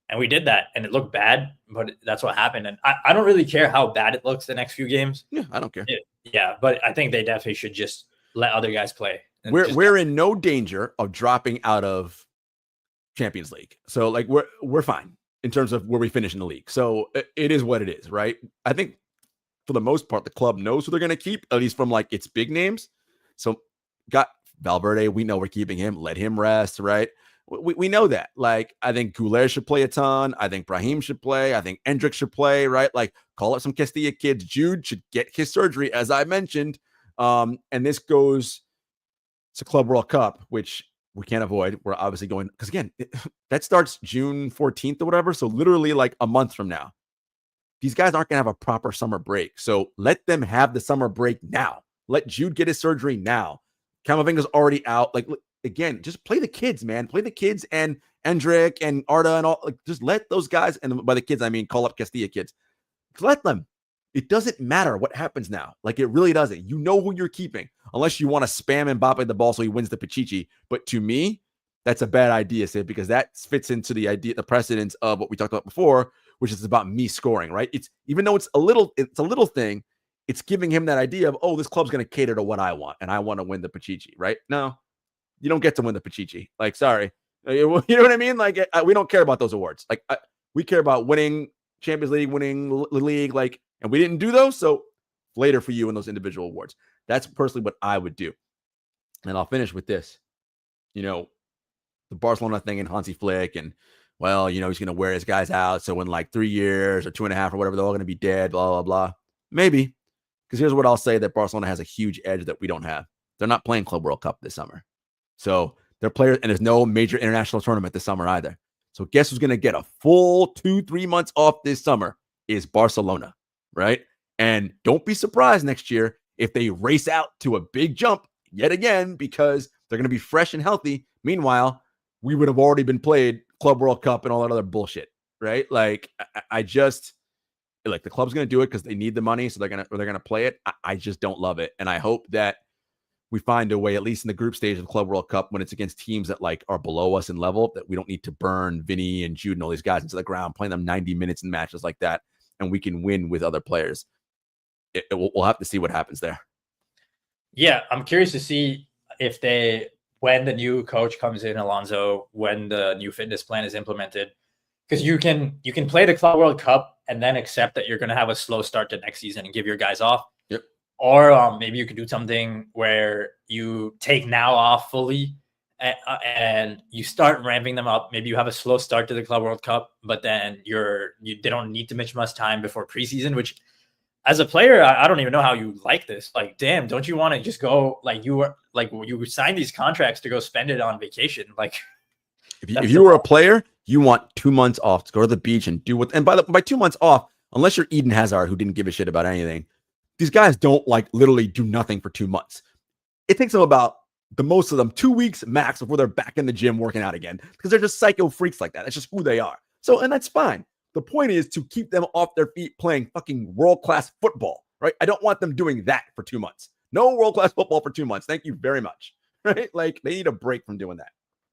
And we did that, and it looked bad, but that's what happened. And I don't really care how bad it looks the next few games. Yeah, I don't care. Yeah, but I think they definitely should just let other guys play. We're in no danger of dropping out of Champions League. So like we're fine in terms of where we finish in the league. So it is what it is, right? I think for the most part, the club knows who they're going to keep, at least from like its big names. So got Valverde, we know we're keeping him. Let him rest, right? We know that. Like, I think Goulet should play a ton. I think Brahim should play. I think Endrick should play, right? Like, call up some Castilla kids. Jude should get his surgery, as I mentioned. And this goes to Club World Cup, which we can't avoid. We're obviously going, because again, that starts June 14th or whatever. So literally like a month from now. These guys aren't going to have a proper summer break. So let them have the summer break now. Let Jude get his surgery now. Camavinga's already out. Like, again, just play the kids, man. Play the kids and Endrick and Arda and all. Like, just let those guys, and by the kids, I mean call up Castilla kids. Let them. It doesn't matter what happens now. Like, it really doesn't. You know who you're keeping, unless you want to spam Mbappe the ball so he wins the Pichichi. But to me, that's a bad idea, Sid, because that fits into the precedence of what we talked about before, which is about me scoring, right? It's even though it's a little thing, it's giving him that idea of, oh, this club's going to cater to what I want, and I want to win the Pichichi, right? No, you don't get to win the Pichichi. Like, sorry. You know what I mean? Like, we don't care about those awards. Like, we care about winning Champions League, winning the league, like, and we didn't do those. So later for you in those individual awards. That's personally what I would do. And I'll finish with this. You know, the Barcelona thing and Hansi Flick, and, well, you know, he's going to wear his guys out. So in like 3 years or 2.5 or whatever, they're all going to be dead, blah, blah, blah. Maybe. Because here's what I'll say, that Barcelona has a huge edge that we don't have. They're not playing Club World Cup this summer. So they're players, and there's no major international tournament this summer either. So guess who's going to get a full 2-3 months off this summer is Barcelona, right? And don't be surprised next year if they race out to a big jump yet again, because they're going to be fresh and healthy. Meanwhile, we would have already been played Club World Cup and all that other bullshit, right? Like, I just, like, the club's going to do it because they need the money, so they're going to play it. I just don't love it, and I hope that we find a way, at least in the group stage of the Club World Cup, when it's against teams that like are below us in level, that we don't need to burn Vinny and Jude and all these guys into the ground, playing them 90 minutes in matches like that, and we can win with other players. We'll have to see what happens there. Yeah, I'm curious to see if when the new coach comes in, Alonso, when the new fitness plan is implemented, because you can play the Club World Cup and then accept that you're going to have a slow start to next season and give your guys off. Yep. Or maybe you could do something where you take now off fully and you start ramping them up. Maybe you have a slow start to the Club World Cup, but then they don't need to miss much time before preseason, which, as a player, I don't even know how you like this. Like, damn, don't you want to just go, like, you signed these contracts to go spend it on vacation? Like, if you were a player, you want 2 months off to go to the beach and do what, and by 2 months off, unless you're Eden Hazard, who didn't give a shit about anything, these guys don't like literally do nothing for 2 months. It takes them about, the most of them, 2 weeks max before they're back in the gym working out again, because they're just psycho freaks like that. That's just who they are. So, and that's fine. The point is to keep them off their feet playing fucking world-class football, right? I don't want them doing that for 2 months. No world-class football for 2 months. Thank you very much. Right? Like, they need a break from doing that.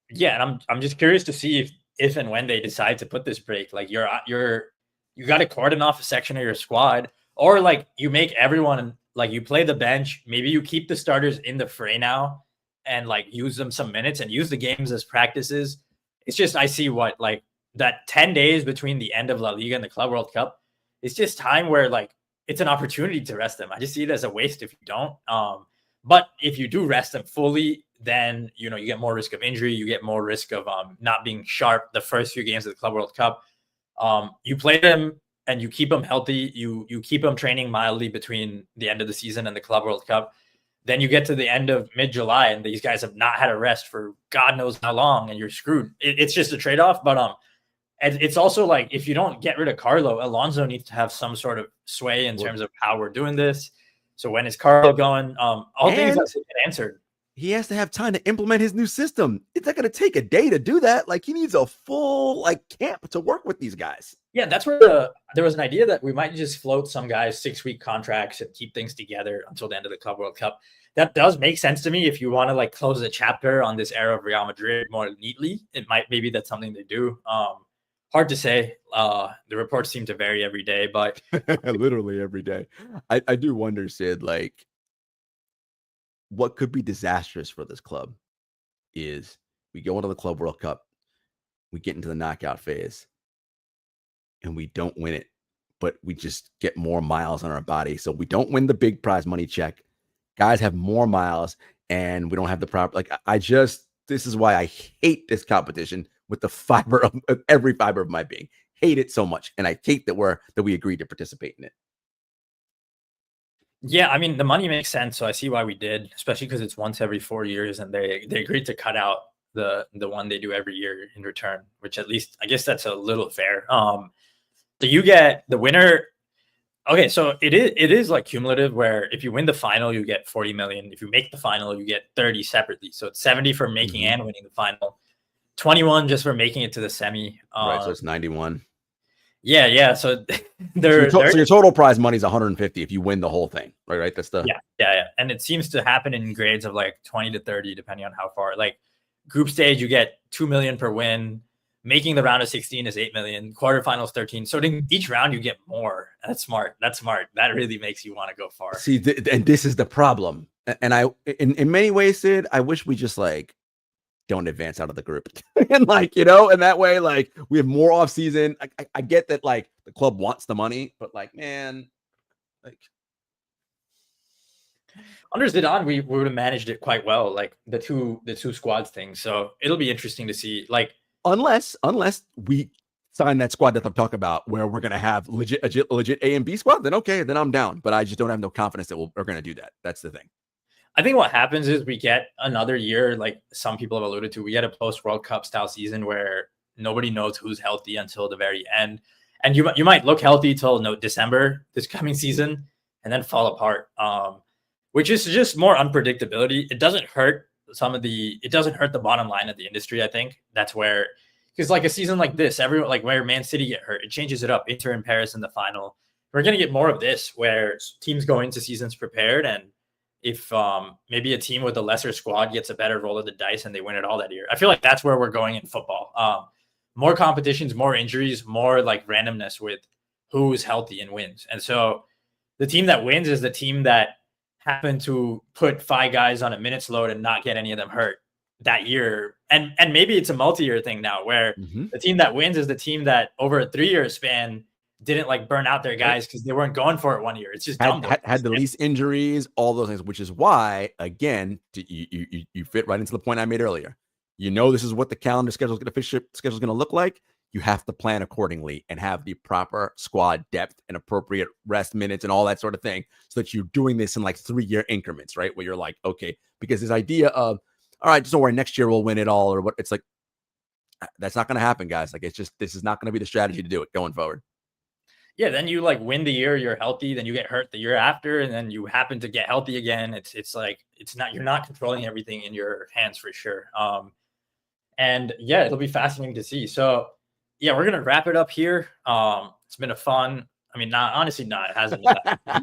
Yeah, and I'm just curious to see if and when they decide to put this break. Like, you got to cordon off a section of your squad. Or, like, you make everyone, like, you play the bench. Maybe you keep the starters in the fray now and, like, use them some minutes and use the games as practices. It's just, I see what, like, that 10 days between the end of La Liga and the Club World Cup, it's just time where, like, it's an opportunity to rest them. I just see it as a waste if you don't. But if you do rest them fully, then, you know, you get more risk of injury. You get more risk of not being sharp the first few games of the Club World Cup. You play them and you keep them healthy, you keep them training mildly between the end of the season and the Club World Cup. Then you get to the end of mid-July and these guys have not had a rest for God knows how long, and you're screwed. It's just a trade-off. But and it's also like, if you don't get rid of Carlo, Alonso needs to have some sort of sway in terms of how we're doing this. So when is Carlo going? All things that get answered. He has to have time to implement his new system. It's not going to take a day to do that. Like, he needs a full, like, camp to work with these guys. Yeah, that's where there was an idea that we might just float some guys 6-week contracts and keep things together until the end of the Club World Cup. That does make sense to me. If you want to, like, close a chapter on this era of Real Madrid more neatly, maybe that's something they do. Hard to say. The reports seem to vary every day, but literally every day. I do wonder, Sid, like, what could be disastrous for this club is we go into the Club World Cup, we get into the knockout phase, and we don't win it, but we just get more miles on our body. So we don't win the big prize money check. Guys have more miles, and we don't have the proper, like, this is why I hate this competition with the fiber of every fiber of my being. Hate it so much. And I hate that we agreed to participate in it. Yeah, I mean, the money makes sense, so I see why we did, especially because it's once every 4 years, and they agreed to cut out the one they do every year in return, which at least I guess that's a little fair. So you get the winner. Okay, so it is like cumulative, where if you win the final, you get 40 million. If you make the final, you get 30 separately. So it's 70 for making and winning the final, 21 just for making it to the semi. Right, so it's 91. Yeah. So So your total prize money is 150 if you win the whole thing, right? That's the yeah. And it seems to happen in grades of like 20 to 30, depending on how far. Like group stage, you get 2 million per win. Making the round of 16 is 8 million. Quarterfinals 13. So in each round you get more. That's smart. That really makes you want to go far. See, and this is the problem. And I, in many ways, Sid, I wish we just like don't advance out of the group and like, and that way, like we have more off season. I get that like the club wants the money, but like, man, like under Zidane, we would have managed it quite well, like the two squads thing. So it'll be interesting to see, like unless we sign that squad that I'm talking about, where we're gonna have legit A and B squad, then okay, then I'm down. But I just don't have no confidence that we're gonna do that. That's the thing. I think what happens is we get another year, like some people have alluded to, we get a post World Cup style season where nobody knows who's healthy until the very end. And you might look healthy till December this coming season and then fall apart. Which is just more unpredictability. It doesn't hurt the bottom line of the industry. I think that's where, because like a season like this, everyone, like where Man City get hurt, it changes it up. Inter and Paris in the final. We're going to get more of this where teams go into seasons prepared, and if maybe a team with a lesser squad gets a better roll of the dice and they win it all that year. I feel like that's where we're going in football. More competitions, more injuries, more like randomness with who's healthy and wins. And so the team that wins is the team that happened to put 5 guys on a minutes load and not get any of them hurt that year. And maybe it's a multi-year thing now where the team that wins is the team that over a 3-year span didn't like burn out their guys because they weren't going for it 1 year. It's just had the least injuries, all those things, which is why, again, you fit right into the point I made earlier. This is what the calendar schedule is going to look like. You have to plan accordingly and have the proper squad depth and appropriate rest minutes and all that sort of thing, so that you're doing this in like 3-year increments, right? Where you're like, okay, because this idea of, all right, just don't worry, next year we'll win it all, or what? It's like, that's not going to happen, guys. Like, this is not going to be the strategy to do it going forward. Yeah, then you like win the year, you're healthy, then you get hurt the year after, and then you happen to get healthy again. It's like you're not controlling everything in your hands for sure. And yeah, it'll be fascinating to see. So yeah, we're gonna wrap it up here. It's been a fun. I mean, honestly, it hasn't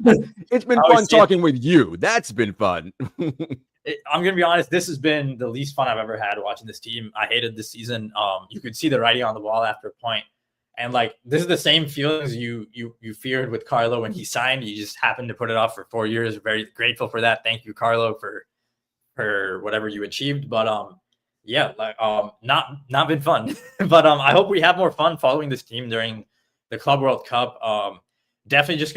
been. It's been fun talking with you. That's been fun. I'm gonna be honest. This has been the least fun I've ever had watching this team. I hated this season. You could see the writing on the wall after a point. And like, this is the same feelings you feared with Carlo when he signed. You just happened to put it off for 4 years. Very grateful for that. Thank you, Carlo, for whatever you achieved. But yeah, like not been fun. But I hope we have more fun following this team during the Club World Cup. Definitely just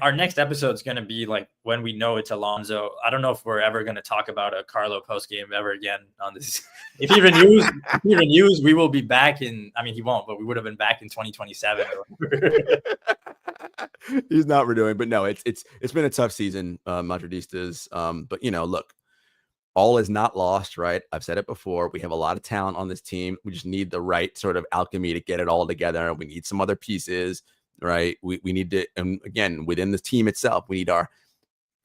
our next episode is gonna be like when we know it's Alonso. I don't know if we're ever gonna talk about a Carlo post game ever again on this. If he renews, we will be back in. I mean, he won't, but we would have been back in 2027. He's not renewing, but no, it's been a tough season, Madridistas. But look, all is not lost, right? I've said it before. We have a lot of talent on this team. We just need the right sort of alchemy to get it all together. We need some other pieces. Right. We need to, and again, within the team itself, we need our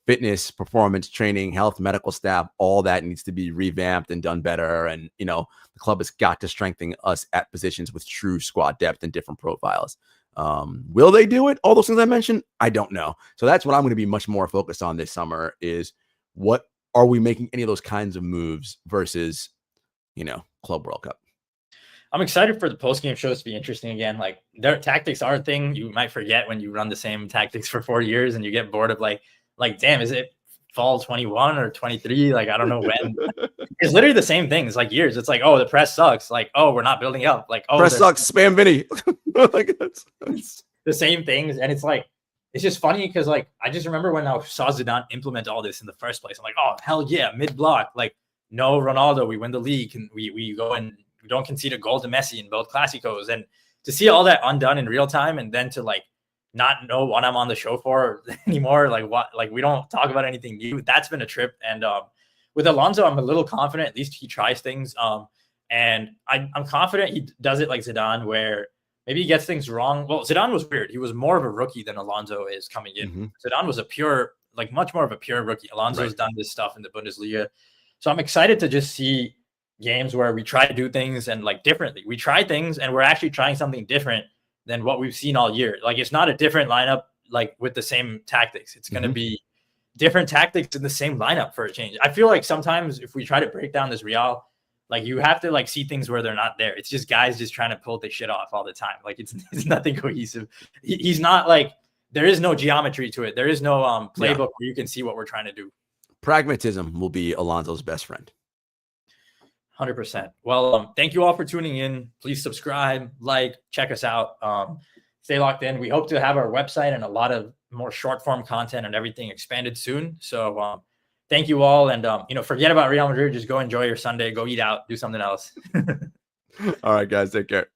fitness, performance, training, health, medical staff. All that needs to be revamped and done better. And, the club has got to strengthen us at positions with true squad depth and different profiles. Will they do it? All those things I mentioned, I don't know. So that's what I'm going to be much more focused on this summer is what are we making any of those kinds of moves versus, Club World Cup. I'm excited for the post-game shows to be interesting again. Like, their tactics are a thing you might forget when you run the same tactics for 4 years and you get bored of like, damn, is it fall 21 or 23? Like, I don't know when. It's literally the same thing. It's like years. It's like, oh, the press sucks. Like, oh, we're not building up. Like, oh, press sucks. Spam Vinny. Like, it's the same things. And it's like, it's just funny because like, I just remember when I saw Zidane implement all this in the first place. I'm like, oh, hell yeah, mid-block. Like, no, Ronaldo, we win the league. And we go and we don't concede a goal to Messi in both Clásicos. And to see all that undone in real time and then to like not know what I'm on the show for anymore, like we don't talk about anything new. That's been a trip. And with Alonso, I'm a little confident. At least he tries things. And I'm confident he does it like Zidane, where maybe he gets things wrong. Well, Zidane was weird. He was more of a rookie than Alonso is coming in. Mm-hmm. Zidane was much more of a pure rookie. Alonso's done this stuff in the Bundesliga. So I'm excited to just see games where we try to do things and like differently. We try things and we're actually trying something different than what we've seen all year. Like, it's not a different lineup, like with the same tactics. It's going to be different tactics in the same lineup for a change. I feel like sometimes if we try to break down this Real, like, you have to like see things where they're not there. It's just guys just trying to pull the shit off all the time. Like, it's nothing cohesive. He's not like, there is no geometry to it. There is no playbook where you can see what we're trying to do. Pragmatism will be Alonso's best friend. 100%. Well, thank you all for tuning in. Please subscribe, like, check us out. Stay locked in. We hope to have our website and a lot of more short form content and everything expanded soon. So thank you all. And, forget about Real Madrid. Just go enjoy your Sunday. Go eat out. Do something else. All right, guys. Take care.